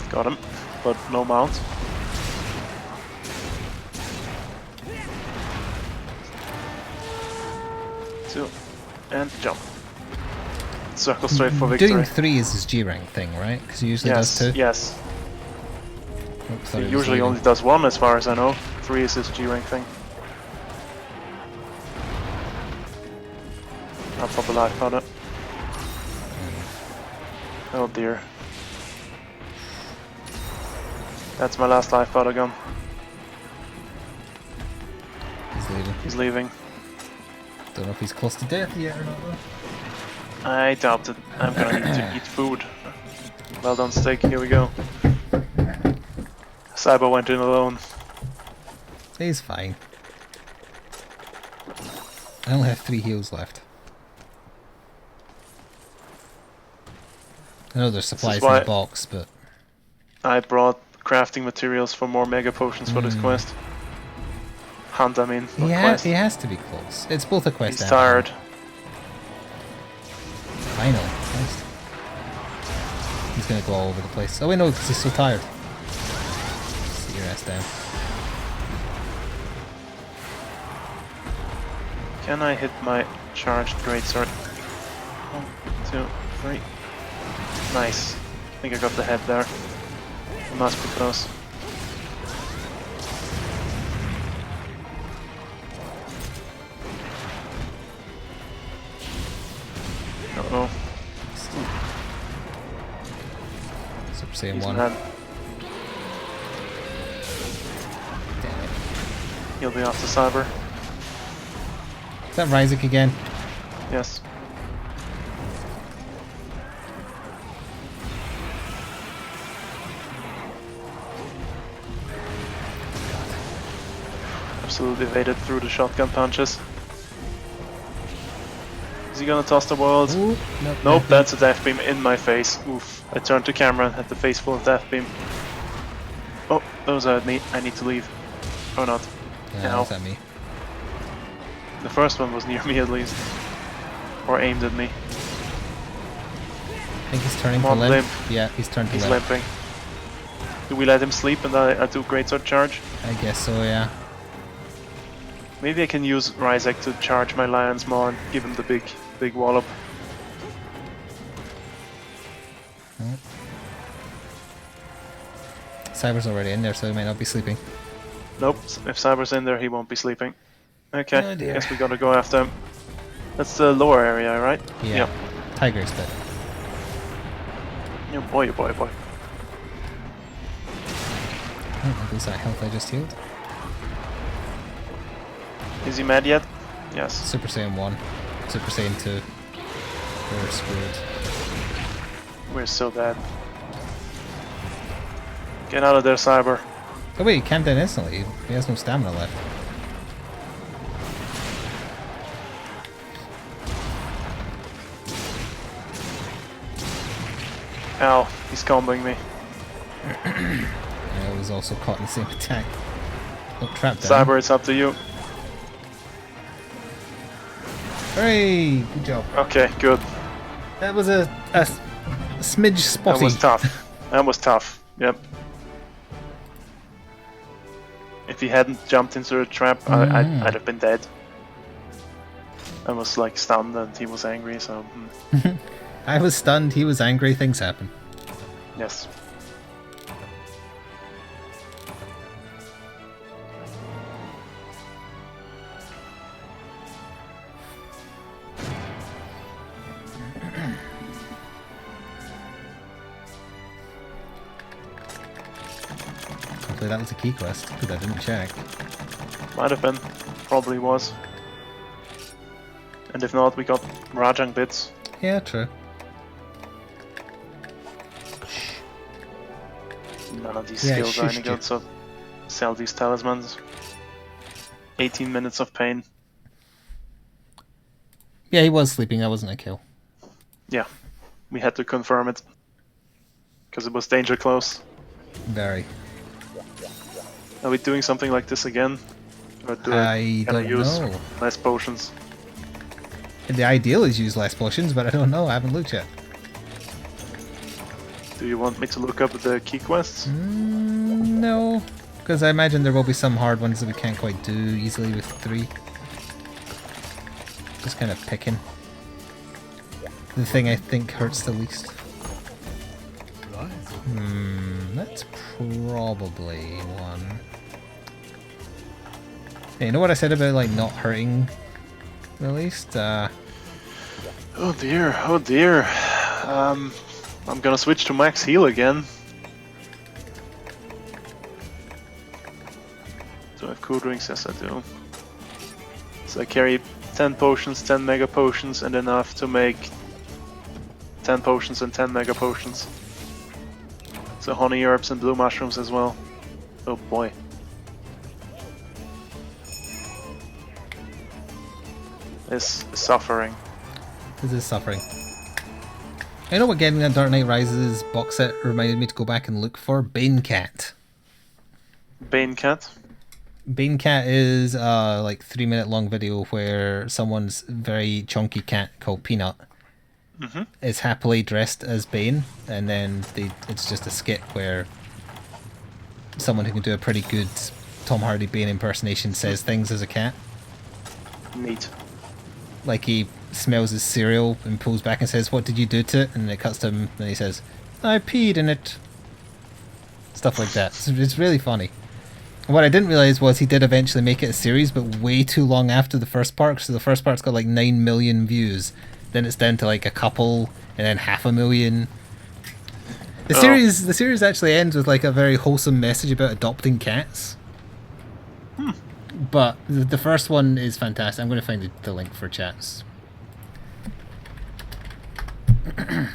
Got him, but no mount. Two, and jump. Circle straight for victory. Doing 3 is his G rank thing, right? Because he usually Yes, does 2. yes. Oops, He usually only does 1 as far as I know. 3 is his G rank thing. I'll pop a life powder. Oh dear. That's my last life powder gun. He's leaving. He's leaving. Don't know if he's close to death yet or not. Though. I doubt it. I'm gonna need to eat food. Well done, steak. Here we go. Cyber went in alone. He's fine. I only have 3 heals left. I know there's supplies in the box, but... I brought crafting materials for more mega potions for this quest. Hunt, I mean, not quest. He has to be close. It's both a quest He's and tired. Finally. Nice. He's gonna go all over the place. Oh wait, no, because he's so tired. Sit your ass down. Can I hit my charged greatsword? 1, 2, 3. Nice. I think I got the head there. It must be close. Uh-oh. Super Saiyan He's 1. mad. Damn it. He'll be off the cyber. Is that Ryzik again? Yes. Absolutely evaded through the shotgun punches. Is he gonna toss the world? Ooh, Nope, that's a death beam in my face. Oof. I turned to camera and had the face full of death beam. Oh, those are me. I need to leave. Or not. No, is that me? The first one was near me at least. Or aimed at me. I think he's turning to Come on, limp. limp. Yeah, he's turned to He's limp. limping. Do we let him sleep and I do greatsword charge? I guess so, yeah. Maybe I can use Ryzik to charge my Lion's Maw and give him the big wallop. Cyber's already in there, so he might not be sleeping. Nope, if Cyber's in there, he won't be sleeping. Okay, Oh dear. guess we gotta go after him. That's the lower area, right? Yeah. Yep. Tiger's dead. Oh boy, oh boy, oh boy. Oh, lose that health I just healed. Is he mad yet? Yes. Super Saiyan 1. Super Saiyan 2. We're screwed. We're so bad. Get out of there, Cyber. Oh wait, he camped down instantly. He has no stamina left. Ow, he's comboing me. I was also caught in the same attack. Oh, trapped down. Cyber, it's up to you. Hooray! Good job. Okay, good. That was a smidge spotty. That was tough. That was tough. Yep. If he hadn't jumped into the trap, I'd have been dead. I was like stunned and he was angry, so... I was stunned, he was angry, things happen. Yes. Hopefully that was a key quest, because I didn't check. Might have been. Probably was. And if not, we got Rajang bits. Yeah, true. None of these Yeah, skills are any shushed good, you. so sell these talismans. 18 minutes of pain. Yeah, he was sleeping, that wasn't a kill. Yeah, we had to confirm it. Because it was danger close. Very. Are we doing something like this again? Or can I use know. less potions? The ideal is use less potions, but I don't know, I haven't looked yet. Do you want me to look up the key quests? No, because I imagine there will be some hard ones that we can't quite do easily with 3. Just kind of picking. The thing I think hurts the least. That's probably one. Hey, you know what I said about like not hurting the least? Oh dear, oh dear. I'm gonna switch to max heal again. Do I have cool drinks? Yes, I do. So I carry 10 potions, 10 mega potions, and enough to make 10 potions and 10 mega potions. So honey herbs and blue mushrooms as well. Oh boy. is suffering. This is suffering. I know what getting that Dark Knight Rises box set reminded me to go back and look for? Bane Cat. Bane Cat? Bane Cat is a like 3-minute long video where someone's very chunky cat called Peanut is happily dressed as Bane, and then it's just a skit where someone who can do a pretty good Tom Hardy Bane impersonation says things as a cat. Neat. Like he smells his cereal and pulls back and says, "What did you do to it?" And it cuts to him and he says, "I peed in it." Stuff like that. It's really funny. What I didn't realise was he did eventually make it a series, but way too long after the first part, so the first part's got like 9 million views. Then it's down to like a couple, and then 500,000. The series actually ends with like a very wholesome message about adopting cats. But the first one is fantastic. I'm going to find the link for chats.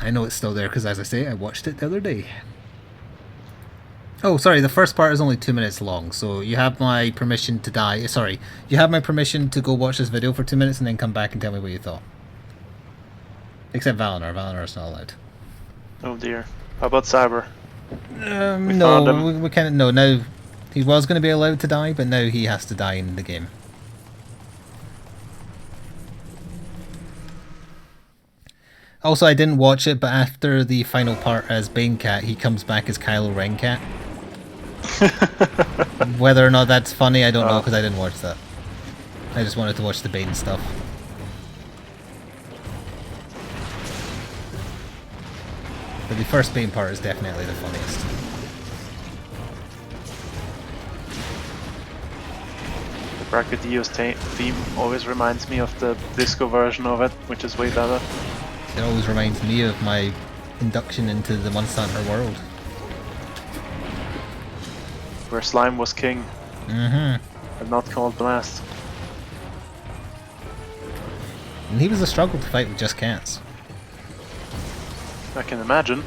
I know it's still there because, as I say, I watched it the other day. Oh, sorry, the first part is only 2 minutes long, so you have my permission to die. Sorry, you have my permission to go watch this video for 2 minutes and then come back and tell me what you thought. Except Valinor. Valinor's not allowed. Oh dear. How about Cyber? No, we can't. No, now he was going to be allowed to die, but now he has to die in the game. Also, I didn't watch it, but after the final part as Bane Cat, he comes back as Kylo Ren Cat. Whether or not that's funny, I don't know, because I didn't watch that. I just wanted to watch the Bane stuff. But the first Bane part is definitely the funniest. The Brachydios theme always reminds me of the disco version of it, which is way better. It always reminds me of my induction into the Monster Hunter world. Where slime was king. And not called Blast. And he was a struggle to fight with just cats. I can imagine.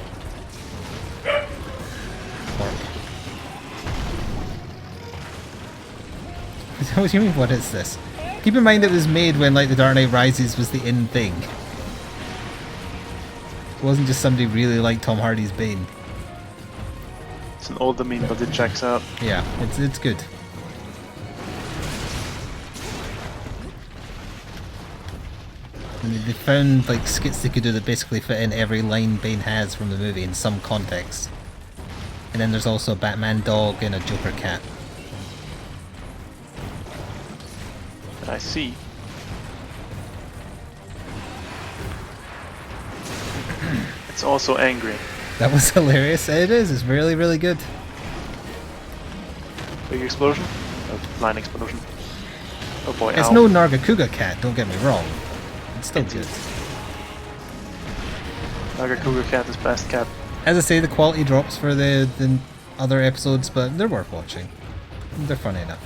What do you mean, what is this? Keep in mind it was made when like the Dark Knight Rises was the in thing. It wasn't just somebody really liked Tom Hardy's Bane. It's an older meme, but it checks out. Yeah, it's good. And they found like skits they could do that basically fit in every line Bane has from the movie in some context. And then there's also a Batman dog and a Joker cat. I see. It's also angry. That was hilarious. It is. It's really, really good. Big explosion? Line explosion. Oh boy, It's ow. no Nargacuga cat, don't get me wrong. It's still good. Nagakuga cat is best cat. As I say, the quality drops for the other episodes, but they're worth watching. They're funny enough.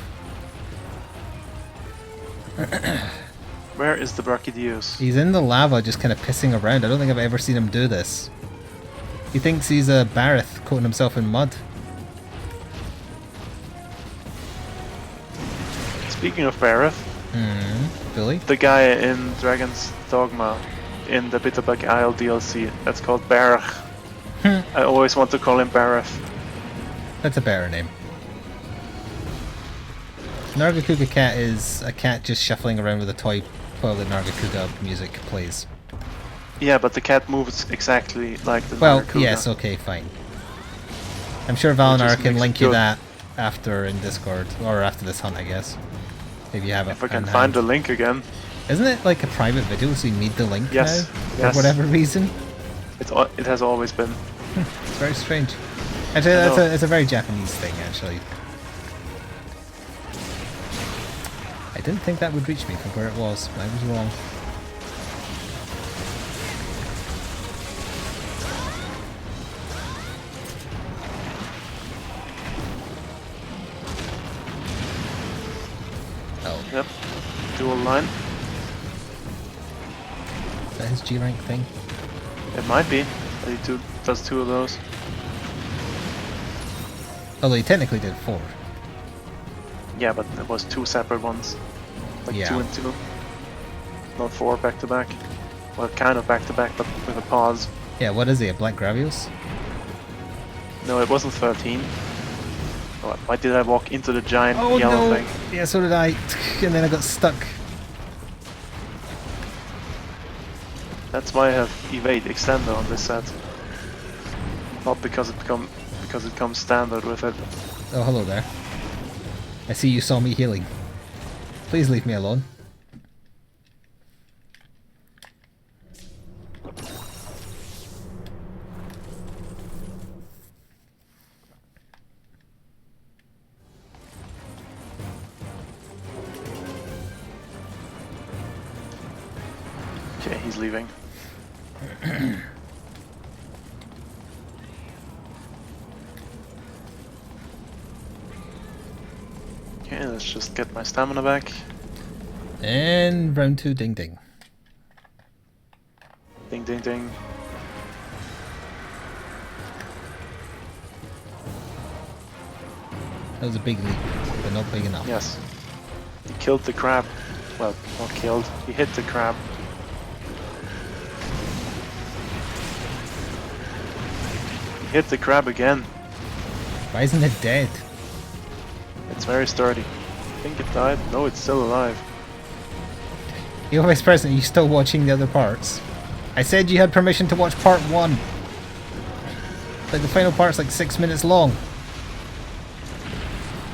Where is the Brachydios? He's in the lava just kind of pissing around. I don't think I've ever seen him do this. He thinks he's a Bareth coating himself in mud. Speaking of Bareth, Billy? the guy in Dragon's Dogma in the Bitterback Isle DLC, that's called Barach. I always want to call him Bareth. That's a better name. Nargacuga cat is a cat just shuffling around with a toy while the Nargacuga music plays. Yeah, but the cat moves exactly like the Well, Nagakuga. yes, okay, fine. I'm sure Valinor can makes link it you good. that after in Discord, or after this hunt, I guess. If you have it. If I can on find the hand. link again. Isn't it like a private video, so you need the link Yes, now? yes. For whatever reason? It has always been. It's very strange. Actually, I know. it's a very Japanese thing, actually. I didn't think that would reach me from where it was. I was wrong. Oh, Yep. Dual line. is that his G rank thing? It might be. He does two of those. Although he technically did 4. Yeah, but it was two separate ones. Like Yeah. 2 and 2. not 4 back to back. Well, kind of back to back, but with a pause. Yeah, what is he, a black Gravios? No, it wasn't 13. Oh, why did I walk into the giant Oh yellow no! thing? Yeah, so did I. And then I got stuck. That's why I have evade extender on this set. Not because it comes standard with it. Oh, hello there. I see you saw me healing. Please leave me alone. Okay, he's leaving. Okay, let's just get my stamina back. And round 2, ding ding. Ding ding ding. That was a big leap, but not big enough. Yes. He killed the crab. Well, not killed. He hit the crab. He hit the crab again. Why isn't it dead? It's very sturdy. I think it died. No, it's still alive. Yo, Vice President, you still watching the other parts? I said you had permission to watch part 1. Like the final part's like 6 minutes long.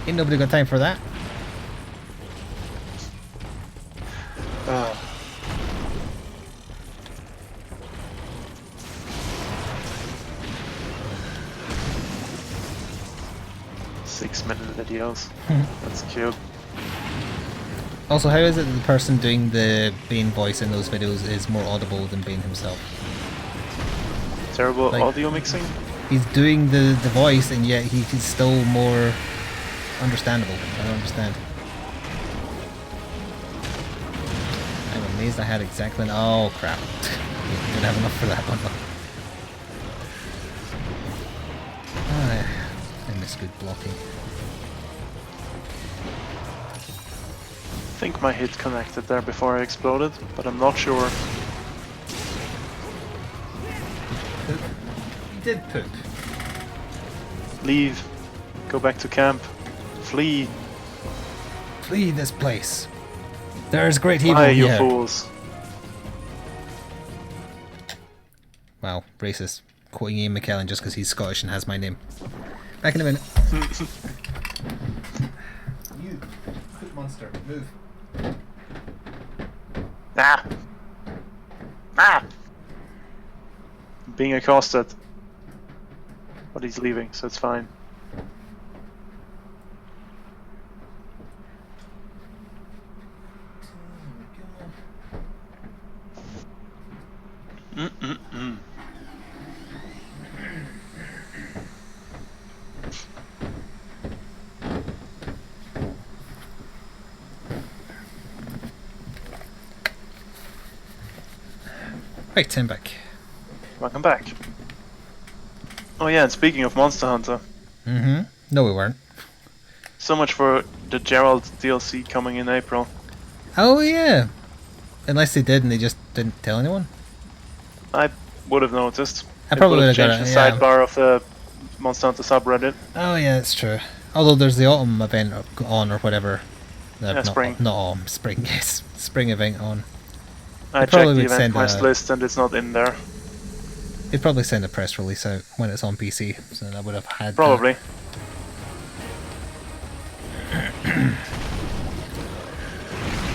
Ain't nobody got time for that. Ah. 6-minute videos. That's cute. Also, how is it that the person doing the Bane voice in those videos is more audible than Bane himself? Terrible Like- audio mixing. He's doing the voice and yet he's still more understandable. I don't understand. I'm amazed I had exactly... Oh crap. Didn't have enough for that one. I miss good blocking. I think my hit connected there before I exploded, but I'm not sure. Poop. You did poop. Leave. Go back to camp. Flee. Flee this place. There's great evil Why, you here. fools? Wow, racist. Quoting Ian McKellen just because he's Scottish and has my name. Back in a minute. You, poop monster, move. Ah! Ah! Being accosted. But he's leaving, so it's fine. Mm-mm-mm. Right, Tim back. Welcome back. Oh yeah, and speaking of Monster Hunter, Mm-hmm. No, we weren't. so much for the Gerald DLC coming in April. Oh, yeah. Unless they did and they just didn't tell anyone. I would have noticed. I probably would would have changed got the it, yeah. sidebar of the Monster Hunter subreddit. Oh, yeah, that's true. Although there's the autumn event on or whatever. Yeah, spring. Not autumn, spring, yes. Spring event on. I They probably checked the would event send quest a- list and it's not in there. They'd probably send a press release out when it's on PC, so I would have had Probably.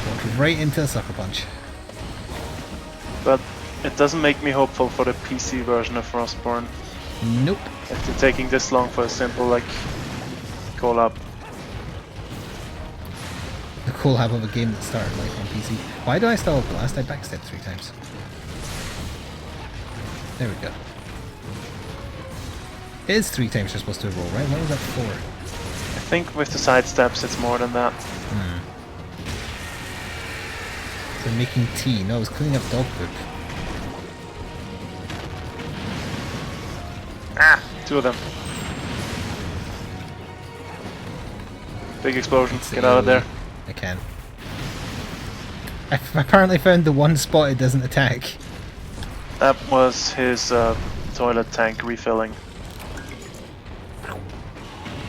walked right into a sucker punch. But it doesn't make me hopeful for the PC version of Frostborn. Nope. If they're taking this long for a simple, like, call-up. The cool hub of a game that started life on PC. Why do I still have blast? I backstepped 3 times. There we go. It is 3 times you're supposed to roll, right? What was that before? I think with the side steps it's more than that. So making tea. No, I was cleaning up dog poop. Ah! 2 of them. Big explosion. Get out of there. I can. I've apparently found the one spot it doesn't attack. That was his toilet tank refilling.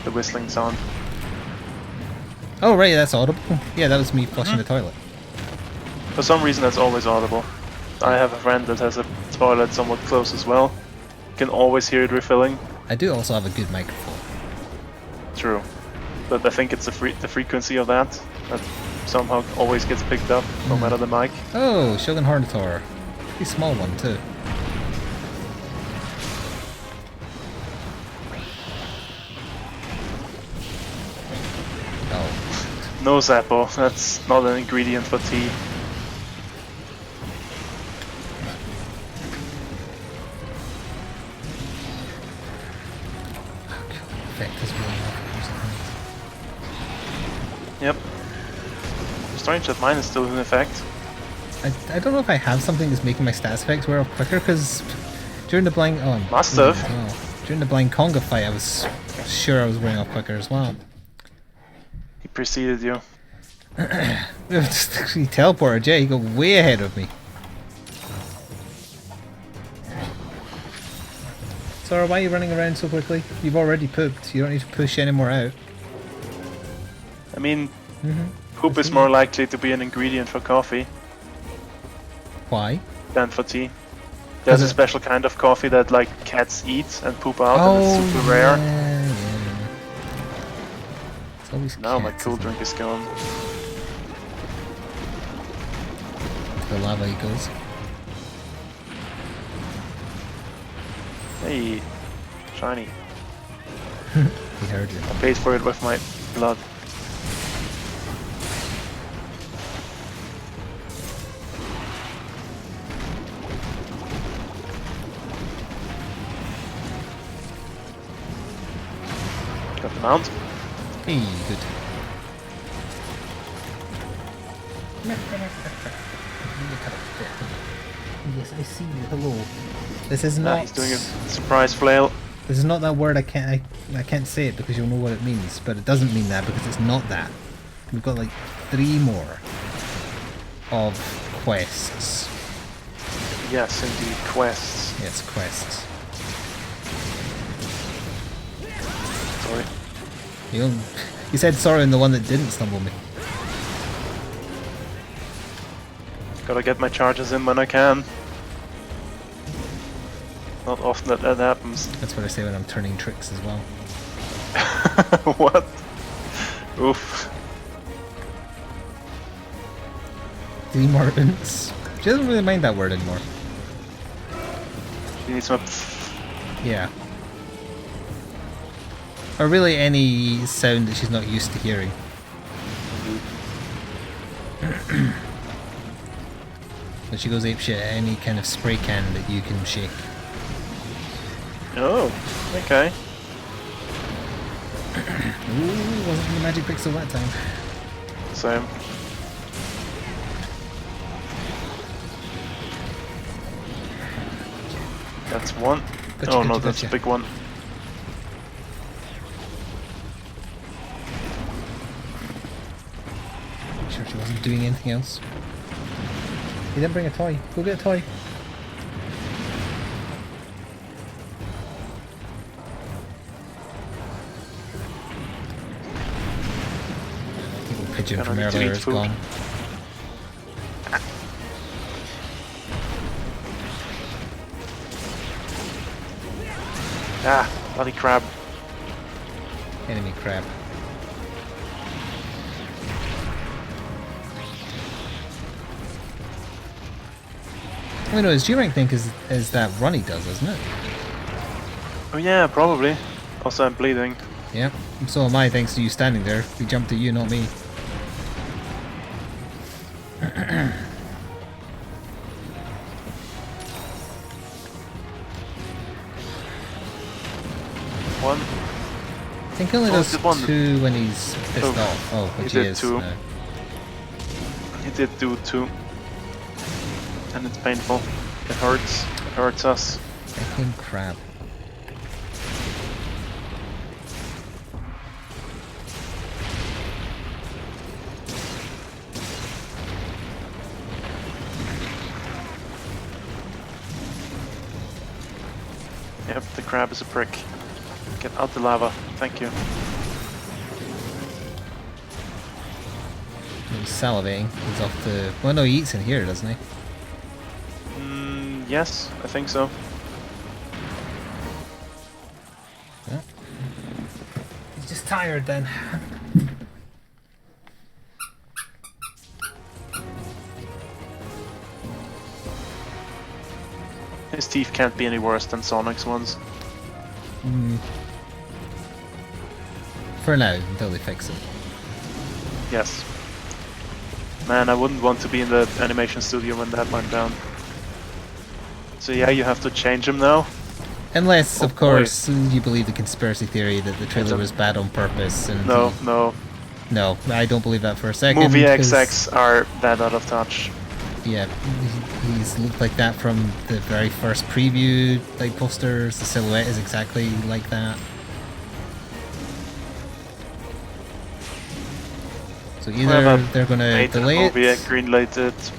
The whistling sound. Oh right, that's audible. Yeah, that was me flushing the toilet. For some reason that's always audible. I have a friend that has a toilet somewhat close as well. Can always hear it refilling. I do also have a good microphone. True. But I think it's the frequency of that somehow always gets picked up, no matter the mic. Oh, Shogun Hornator. Pretty small one too. Oh. No Zappo, that's not an ingredient for tea. Effect is really not. Yep. Strange that mine is still in effect. I don't know if I have something that's making my stats effects wear off quicker, because during the blind... Oh, Must have. During the blind Conga fight I was sure I was wearing off quicker as well. He preceded you. He teleported, yeah, he got way ahead of me. Sora, why are you running around so quickly? You've already pooped, you don't need to push any more out. I mean, poop is more likely to be an ingredient for coffee Why? than for tea. There's a special kind of coffee that like cats eat and poop out, and it's super rare. Yeah. It's always Now my cats, cool isn't drink is gone. it? The lava eagles. Hey, shiny. He heard you. I paid for it with my blood. Got the mount. Hey, good. Yes, I see you. Hello. This is not. He's doing a surprise flail. This is not that word. I can't say it because you'll know what it means. But it doesn't mean that because it's not that. We've got like 3 more of quests. Yes, indeed, quests. Yes, quests. Sorry. You said sorry in the one that didn't stumble me. Gotta get my charges in when I can. Not often that happens. That's what I say when I'm turning tricks as well. What? Oof. 3 more unts. She doesn't really mind that word anymore. She needs some. Yeah. Or really any sound that she's not used to hearing. But she goes apeshit at any kind of spray can that you can shake. Oh, okay. Ooh, wasn't in the magic pixel that time. Same. That's one. Gotcha, Oh no, gotcha, that's gotcha. a big one. Sure she wasn't doing anything else. You didn't bring a toy. Go get a toy. The pigeon Gonna from need to earlier eat is food. gone. Ah, bloody crab. Enemy crab. I mean, no, his G-rank thing is that run he does, isn't it? Oh yeah, probably. Also, I'm bleeding. Yep. So am I, thanks to you standing there. He jumped at you, not me. One. I think he only Oh, does it's one. 2 when he's pissed Oh, off. Oh, which he he did is 2. now. He did do 2. And it's painful. It hurts. It hurts us. Fucking crap. Yep, the crab is a prick. Get out the lava. Thank you. He's salivating. He's off to... Well, no, he eats in here, doesn't he? Yes, I think so. Yeah. He's just tired then. His teeth can't be any worse than Sonic's ones. For now, until they fix it. Yes. Man, I wouldn't want to be in the animation studio when that went down. So yeah, you have to change him now. Unless, Oh, of course, you believe the conspiracy theory that the trailer was bad on purpose. And No, no. No, I don't believe that for a second. Movie XX are that out of touch. Yeah, he's looked like that from the very first preview like posters. The silhouette is exactly like that. So either they're gonna delay it, greenlight it.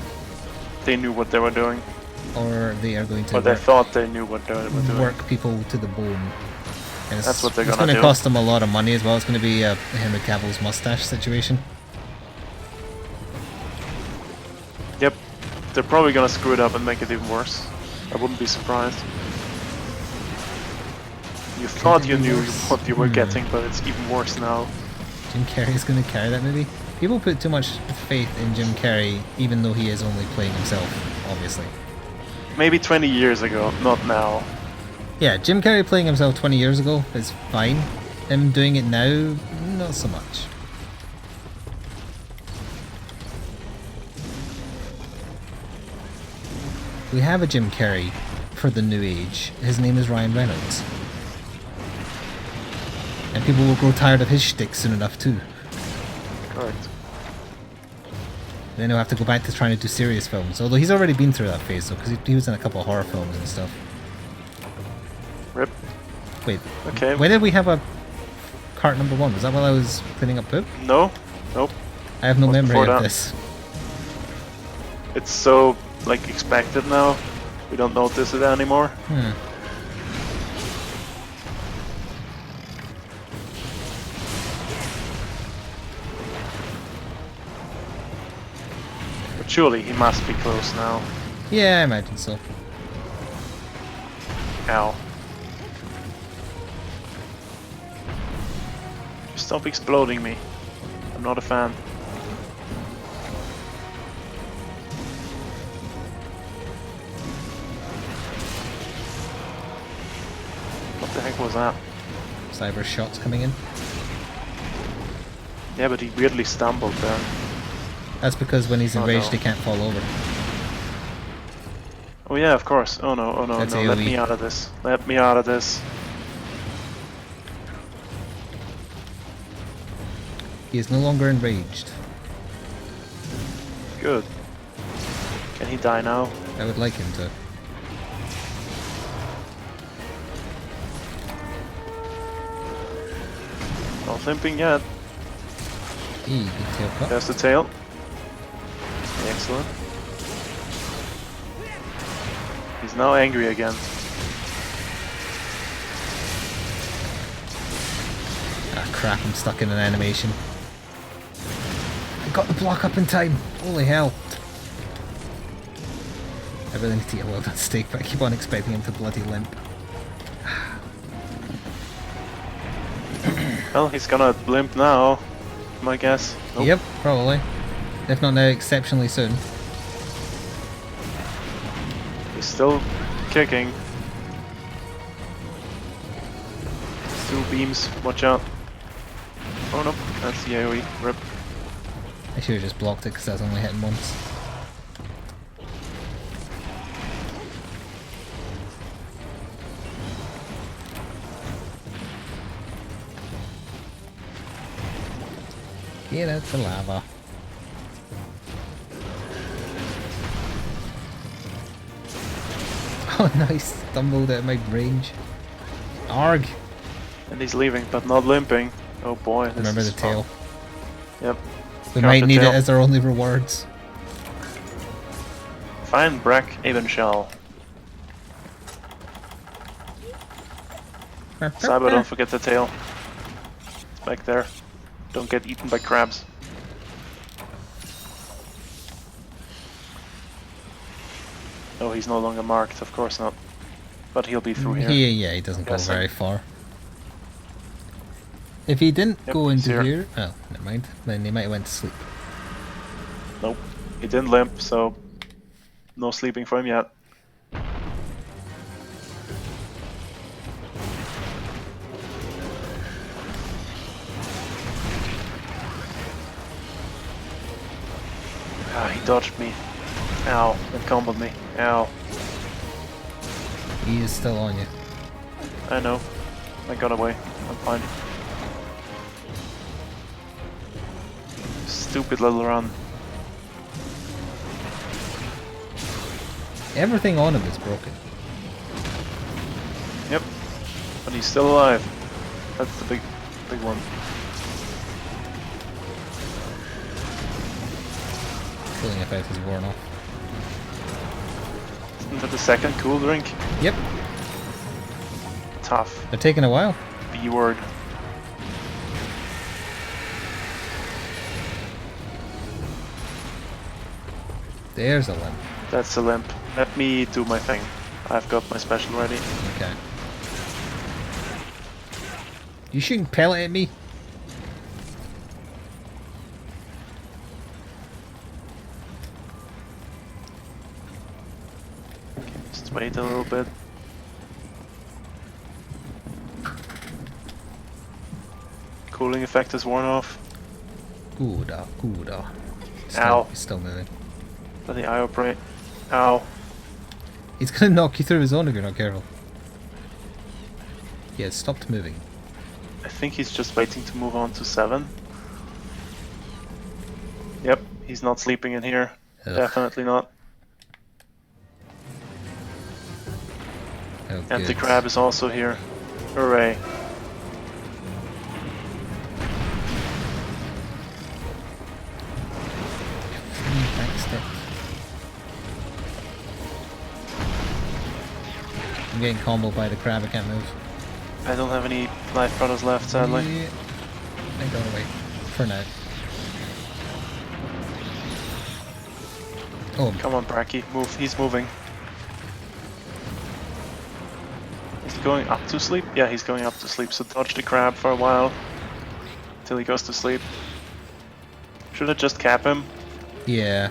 They knew what they were doing. or they are going to Or they thought they knew what they were doing. work people to the bone. And That's what they're it's gonna going to do. cost them a lot of money as well. It's going to be a Henry Cavill's mustache situation. Yep. They're probably gonna screw it up and make it even worse. I wouldn't be surprised. You thought you knew what you were getting, but it's even worse now. Jim Carrey is going to carry that movie. People put too much faith in Jim Carrey, even though he is only playing himself, obviously. Maybe 20 years ago, not now. Yeah, Jim Carrey playing himself 20 years ago is fine. Him doing it now, not so much. We have a Jim Carrey for the new age. His name is Ryan Reynolds. And people will grow tired of his shtick soon enough too. Correct. Then he'll have to go back to trying to do serious films. Although he's already been through that phase though, because he was in a couple of horror films and stuff. Rip. Wait, Okay. when did we have a cart number 1? Was that while I was cleaning up poop? No. Nope. I have no Was memory before of that. this. It's so, like, expected now. We don't notice it anymore. But surely he must be close now. Yeah, I imagine so. Ow. Stop exploding me. I'm not a fan. What the heck was that? Cyber shots coming in. Yeah, but he weirdly stumbled there. That's because when he's Oh, enraged no. he can't fall over. Oh yeah, of course. Oh no, oh no, That's no. Let AoE. me out of this. Let me out of this. He is no longer enraged. Good. Can he die now? I would like him to. Not limping yet. Good tail cut. There's the tail. Excellent. He's now angry again. Ah crap, I'm stuck in an animation. I got the block up in time. Holy hell. I really need to get a well done steak, but I keep on expecting him to bloody limp. Well, he's gonna limp now, my guess. Nope. Yep, probably. If not now, exceptionally soon. He's still kicking. 2 beams, watch out. Oh no, that's the AoE. Rip. I should have just blocked it because that's only hitting once. Get out the lava. Oh nice, stumbled out of my range. Arg! And he's leaving, but not limping. Oh boy, this Remember is the tail. fun. Yep. We Count might the need tail. it as our only rewards. Find Brack Ebenshall. Cyber, don't forget the tail. It's back there. Don't get eaten by crabs. Oh, he's no longer marked, of course not. But he'll be through here. Yeah, he doesn't go very far. If he didn't go into here... Oh, never mind. Then he might have went to sleep. Nope. He didn't limp, so no sleeping for him yet. Ah, he dodged me. Ow, it comboed me. Ow. He is still on you. I know. I got away. I'm fine. Stupid little run. Everything on him is broken. Yep. But he's still alive. That's the big one. Cooling effect is worn off. Isn't that the second cool drink? Yep. Tough. They're taking a while. B word. There's a limp. That's a limp. Let me do my thing. I've got my special ready. Okay. You shooting pellet at me? Okay, just wait a little bit. Cooling effect is worn off. Gooda. Ow. He's still moving. Bloody eye operate. Ow. He's gonna knock you through his own if you're not careful. Yeah, it stopped moving. I think he's just waiting to move on to 7. Yep, he's not sleeping in here. Ugh. Definitely not. Oh, And the good. crab is also here. Hooray. Backstep. I'm getting comboed by the crab, I can't move. I don't have any life brothers left, sadly. Yeah. I got away. For now. Oh, Come on, Bracky, move. He's moving. Is he going up to sleep? Yeah, he's going up to sleep, so dodge the crab for a while. Till he goes to sleep. Should I just cap him? yeah.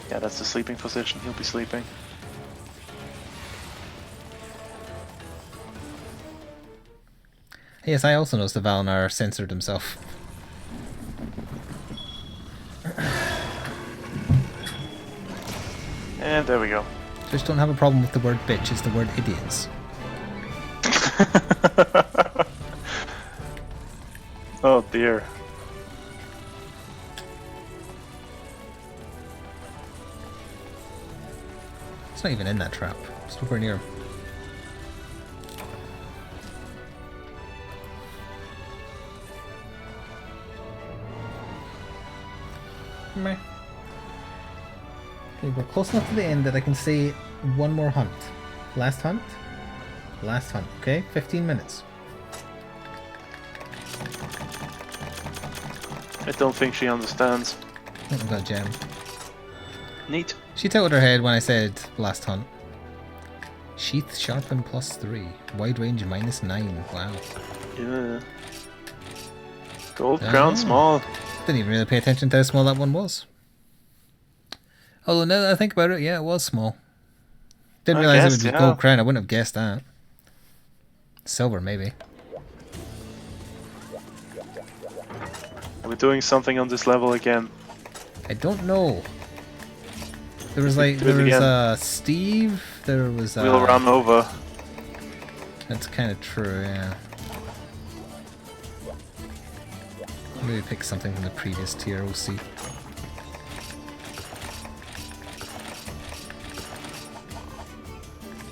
Yeah, that's the sleeping position. He'll be sleeping. Yes, I also noticed the Valnar censored himself. And there we go. Just don't have a problem with the word bitch, it's the word idiots. Oh dear. It's not even in that trap. It's nowhere near him. Meh. Okay, we're close enough to the end that I can say one more hunt. Last hunt? Last hunt, okay? 15 minutes. I don't think she understands. I think I've got a gem. Neat. She tilted her head when I said last hunt. Sheath sharpen +3. Wide range -9. Wow. Yeah. Gold crown Oh. small. Didn't even really pay attention to how small that one was. Although now that I think about it, yeah, it was small. Didn't I realize it guess, would be yeah. gold crown. I wouldn't have guessed that. Silver, maybe. Are we doing something on this level again? I don't know. There was Do it again. Steve. There was We'll run over. That's kind of true, yeah. Maybe pick something from the previous tier. We'll see.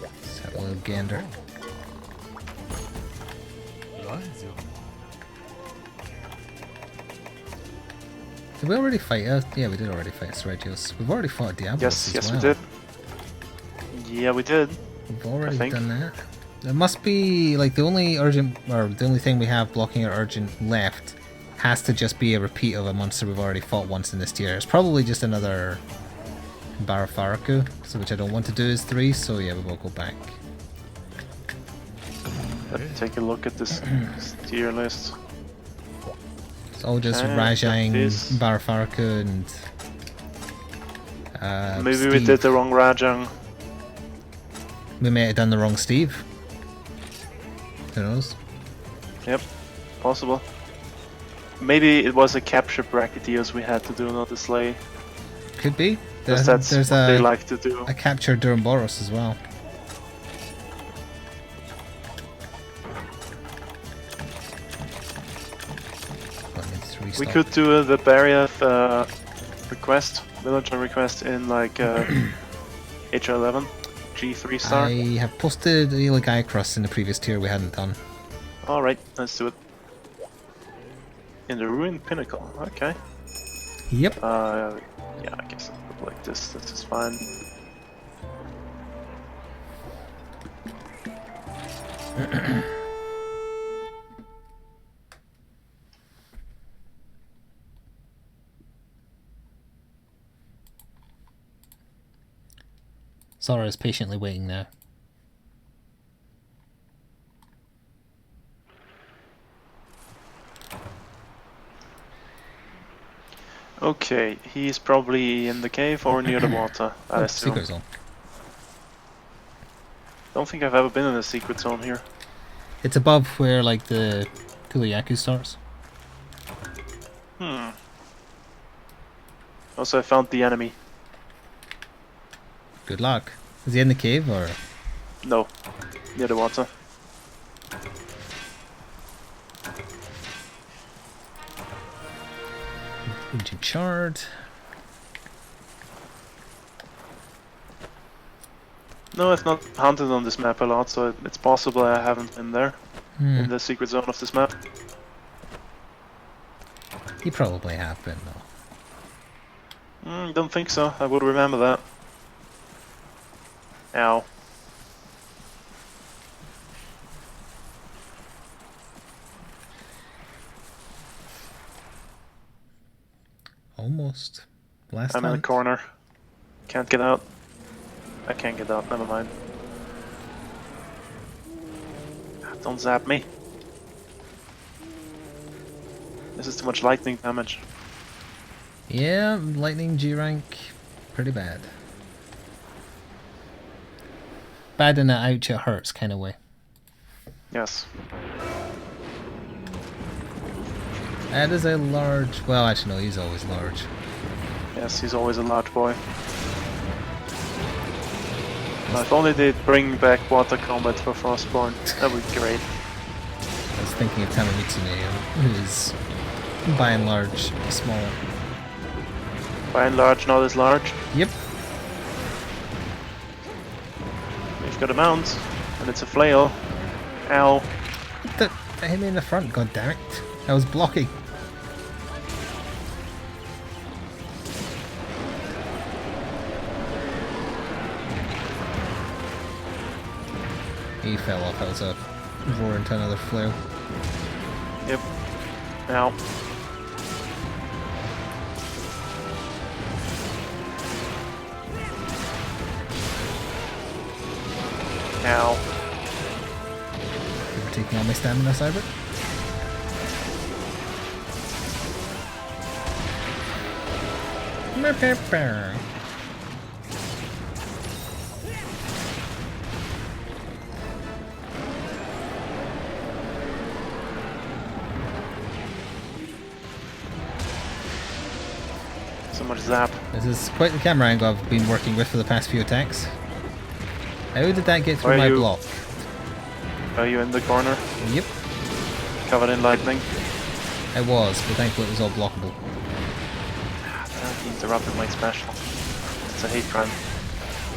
Let's have a little gander. Did we already fight? Yeah, we did already fight Sergios. We've already fought Diablos Yes, as yes well. we did. Yeah, we did. We've already think. done that. There must be like the only urgent, or the only thing we have blocking our urgent left has to just be a repeat of a monster we've already fought once in this tier. It's probably just another Barafaraku, so which I don't want to do as 3, so yeah, we will go back. Let's take a look at this tier list. It's all just Okay, Rajang, got this. Barafaraku, and Maybe we Steve. did the wrong Rajang. We may have done the wrong Steve. Who knows? Yep, possible. Maybe it was a capture bracketeers we had to do, not a slay. Could be. Because that's There's what they like to do. a capture Durumboros as well. We could do the barrier request, villager request in like HR11, G3 star. I have posted the Iligai Cross in the previous tier we hadn't done. Alright, let's do it. In the ruined pinnacle, okay. Yep. Yeah, I guess I'll put like this is fine. Sora is patiently waiting now. Okay, he's probably in the cave or near the water, I assume. Secret zone. Don't think I've ever been in a secret zone here. It's above where like the Kuliyaku starts. Also, I found the enemy. Good luck. Is he in the cave or? No, near the water. Ancient shard. No, I've not hunted on this map a lot, so it's possible I haven't been there in the secret zone of this map. You probably have been though. Don't think so. I would remember that. Ow. Almost. Last I'm in a hunt. corner. Can't get out. I can't get out, never mind. Don't zap me. This is too much lightning damage. Yeah, lightning G rank, pretty bad. Bad in a ouch it hurts kind of way. Yes. That is a large. Well, actually, no, he's always large. Yes, he's always a large boy. Now, if only they'd bring back water combat for Frostborn, that would be great. I was thinking of Tamamitsune, who is by and large smaller. By and large, not as large. Yep. We've got a mount, and it's a flail. Ow. That hit me in the front, god damn it. I was blocking. He fell off, that was a roar into another flail. Yep. Ow. Ow. You're taking all my stamina, Cyber? So much zap. This is quite the camera angle I've been working with for the past few attacks. How did that get through Are my you- block? Are you in the corner? Yep, Covered in lightning? I was, but thankfully it was all blockable. He interrupted my special. It's a hate crime.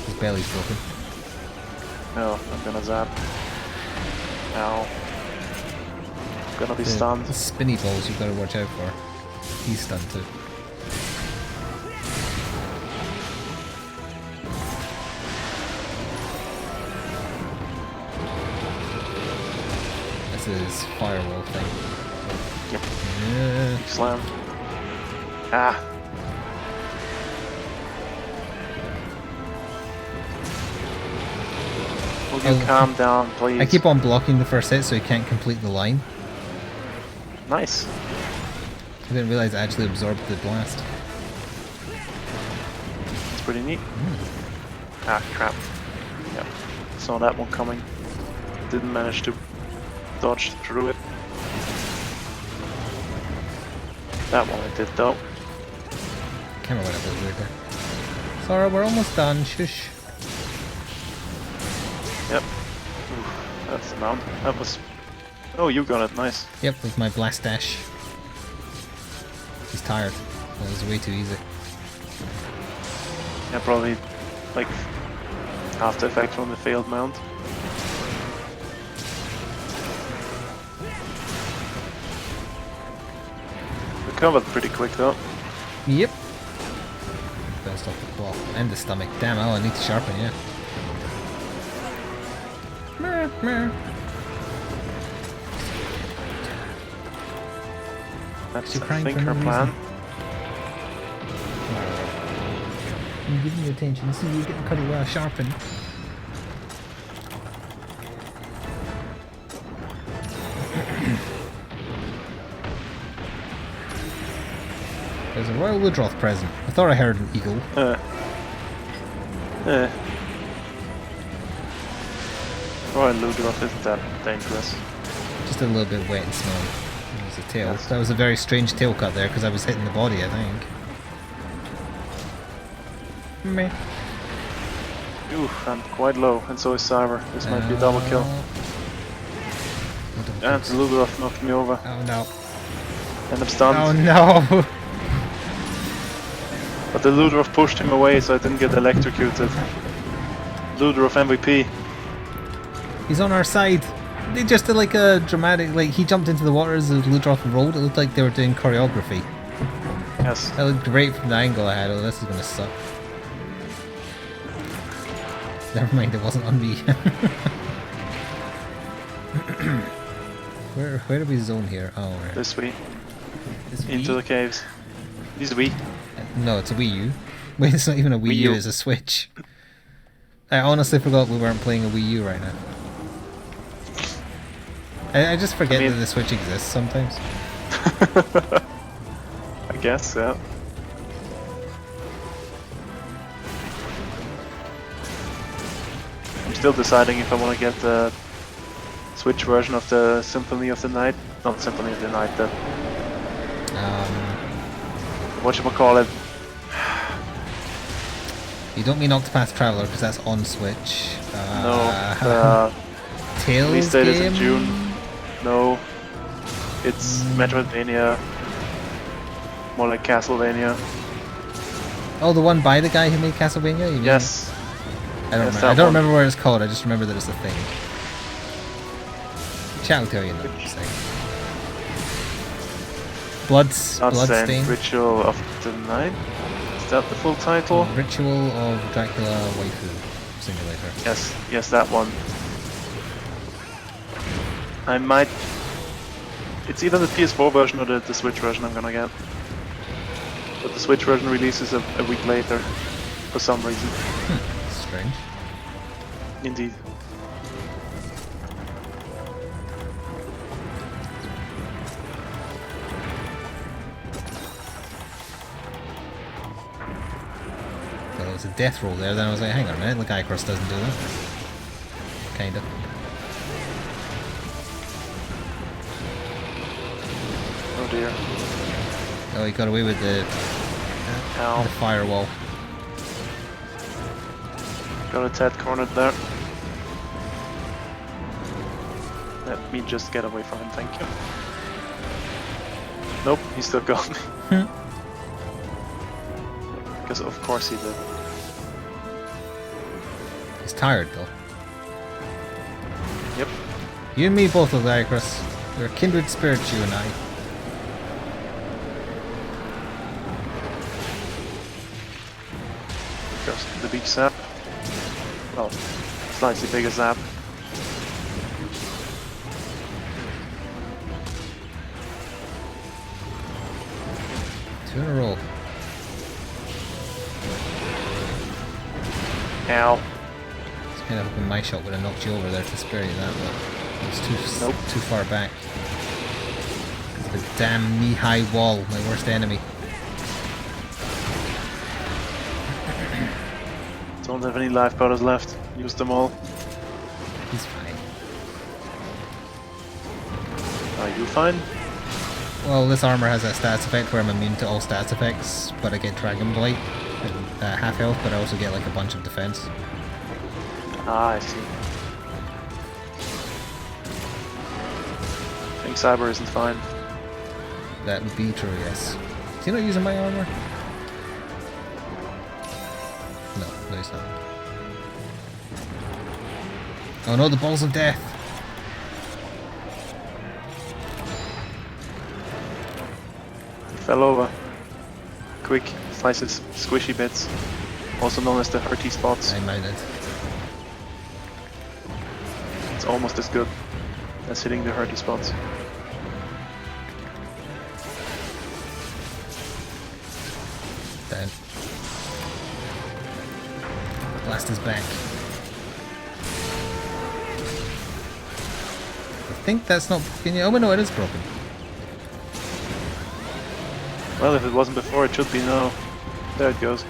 His belly's broken. No, I'm gonna zap. Ow. I'm gonna be The stunned. spinny balls you've got to watch out for. He's stunned too. his firewall thing. Yep. Yeah. Slam. Ah. Will you calm down, please? I keep on blocking the first hit so he can't complete the line. Nice. I didn't realize it actually absorbed the blast. It's pretty neat. Ah, crap. Yep. Saw that one coming. Didn't manage to dodge through it. That one I did though. Camera went a bit weird there. Sorry, we're almost done. Shush. Yep. Ooh, that's the mount. That was... Oh, you got it. Nice. Yep, with my blast dash. He's tired. That was way too easy. Yeah, probably like after effect from the failed mount. Recovered pretty quick though. Yep. Bounced off the claw. And the stomach. Damn, oh, I need to sharpen, yeah. Meh, meh. That's, You're I crying think, for her no plan. I'm giving you attention. See, you're getting cutty well sharpened. There's a Royal Woodroth present. I thought I heard an eagle. Royal Woodroth isn't that dangerous. Just a little bit wet and smelly. It was a tail. Yes. That was a very strange tail cut there because I was hitting the body, I think. Meh. Ooh, I'm quite low, and so is Cyber. This might be a double kill. And the Lugeroth knocked me over. Oh no. And I'm stunned. Oh no! But the Lugeroth pushed him away, so I didn't get electrocuted. Lugeroth MVP. He's on our side. They just did like a dramatic, like he jumped into the water as the Lugeroth rolled. It looked like they were doing choreography. Yes. That looked great from the angle I had. Oh, this is gonna suck. Never mind, it wasn't on me. Where do we zone here? Oh, right. This way. This Into Wii? the caves. These Wii. No, it's a Wii U. Wait, it's not even a Wii U, it's a Switch. I honestly forgot we weren't playing a Wii U right now. I just forget that the Switch exists sometimes. I guess, yeah. I'm still deciding if I want to get the Switch version of the Symphony of the Night. Not Symphony of the Night, the... whatchamacallit? You don't mean Octopath Traveler because that's on Switch. No, Tales release date is in game? June. No, it's Metroidvania. More like Castlevania. Oh, the one by the guy who made Castlevania? You mean? Yes. I don't remember. I don't remember what it's called. I just remember that it's a thing. Chat will tell you in a second. Bloodstain. Ritual of the Night. Is that the full title? Ritual of Dracula Waifu Simulator. Yes, that one. I might... It's either the PS4 version or the Switch version I'm gonna get. But the Switch version releases a week later, for some reason. Strange. Indeed. Well, it was a death roll there, then I was like, hang on a minute, the Guy Cross doesn't do that. Kinda. Oh dear. Oh, he got away with the firewall. Got a tad cornered there. Let me just get away from him, thank you. Nope, he still got me. Because of course he did. He's tired though. Yep. You and me both, Lycrus. We're kindred spirits, you and I. Goes the big zap. Well, slightly bigger zap. 2 in a row. Ow. I was kind of hoping my shot would have knocked you over there to spare you that, but it was too far back. The damn knee-high wall, my worst enemy. Don't have any life powders left. Use them all. He's fine. Are you fine? Well, this armor has a stats effect where I'm immune to all stats effects, but I get Dragon Blight and half health, but I also get like a bunch of defense. Ah, I see. I think Cyber isn't fine. That would be true, yes. Is he not using my armor? No, he's not. Oh no, the balls of death! He fell over. Quick, slice his squishy bits. Also known as the hurty spots. I mounted. It's almost as good as hitting the hurty spots. Down. Blast is back. I think that's not... Oh no, it is broken. Well, if it wasn't before, it should be now. There it goes.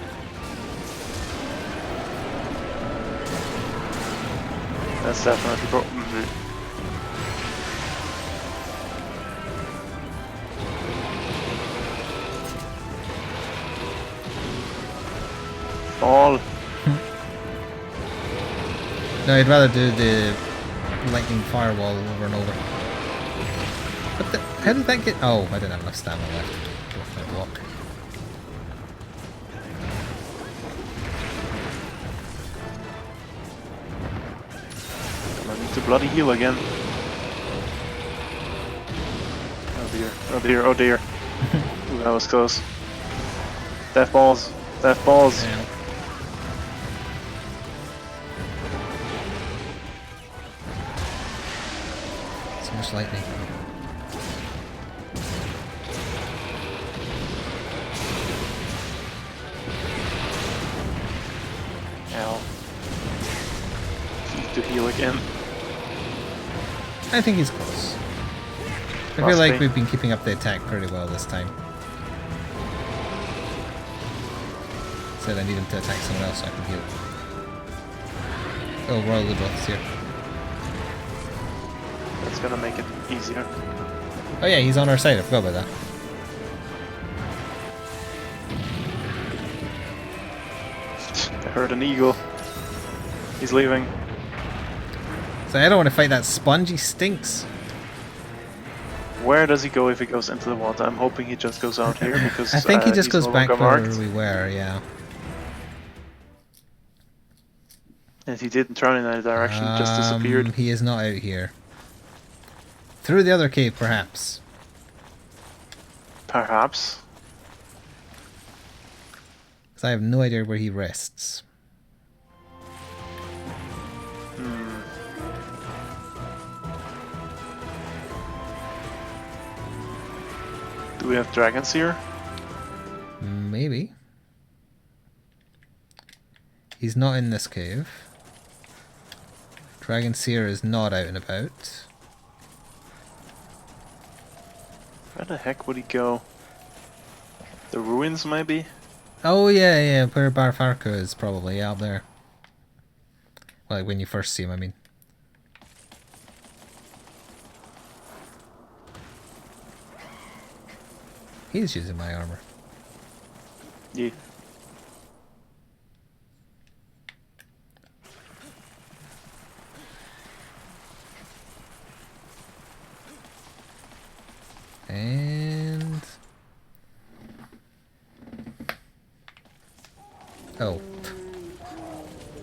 That's definitely broken. Fall. No, I'd rather do the lightning firewall over and over. But how did that get... Oh, I didn't have enough stamina left to go for my block. I need to bloody heal again. Oh dear, oh dear, oh dear. Ooh, that was close. Death balls, death balls. Yeah. So much lightning. Ow. Need to heal again. I think he's close. I feel Must like be. we've been keeping up the attack pretty well this time. Said I need him to attack someone else so I can heal. Oh, Royal Woodroth is here. That's gonna make it easier. Oh yeah, he's on our side, I forgot about that. I heard an eagle. He's leaving. So I don't want to fight that sponge, he stinks. Where does he go if he goes into the water? I'm hoping he just goes out here because I think he just he's goes no back longer where marked. we were, yeah. And he didn't turn in that direction, he just disappeared. He is not out here. Through the other cave, perhaps. Perhaps. Because I have no idea where he rests. Do we have dragons here? Maybe. He's not in this cave. Dragon Seer is not out and about. Where the heck would he go? The ruins, maybe? Oh yeah, where Barfarka is probably, up there. Well, when you first see him, I mean. He's using my armor. Yeah. And... Oh.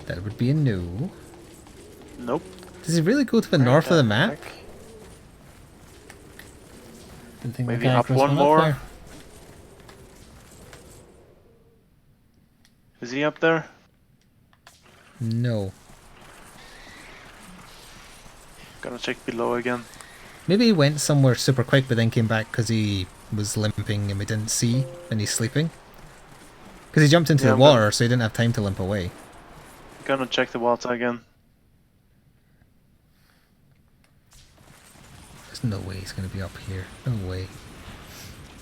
That would be a no. Nope. Does he really go to the Where north of the the map? heck? Didn't think Maybe the up characters one went more? there. Is he up there? No. Gonna check below again. Maybe he went somewhere super quick but then came back because he was limping and we didn't see, and he's sleeping. Because he jumped into Yeah, the water, so he didn't have time to limp away. Gonna check the water again. There's no way he's going to be up here. No way.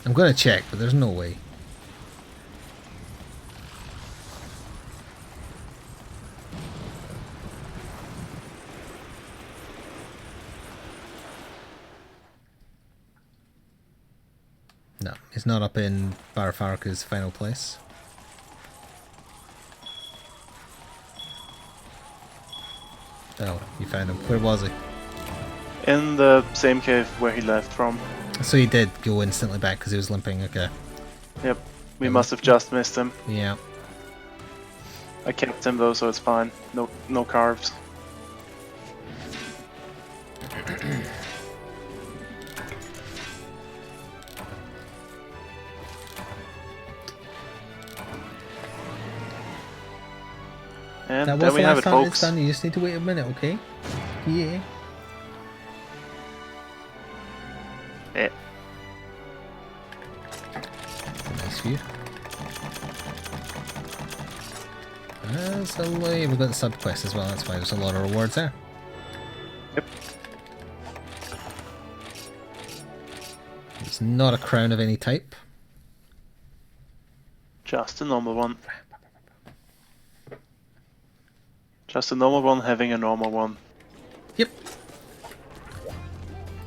I'm going to check, but there's no way. No, he's not up in Barafarka's final place. Oh, you found him. Where was he? In the same cave where he left from. So he did go instantly back because he was limping, okay. Yep, we must have just missed him. Yeah. I kept him though, so it's fine. No carves. And That there was we the have last it, time it's folks. done. You just need to wait a minute, okay? Yeah. Yeah. Nice view. So we've got the sub quest as well. That's why there's a lot of rewards there. Yep. It's not a crown of any type. Just a normal one. Just a normal one having a normal one. Yep.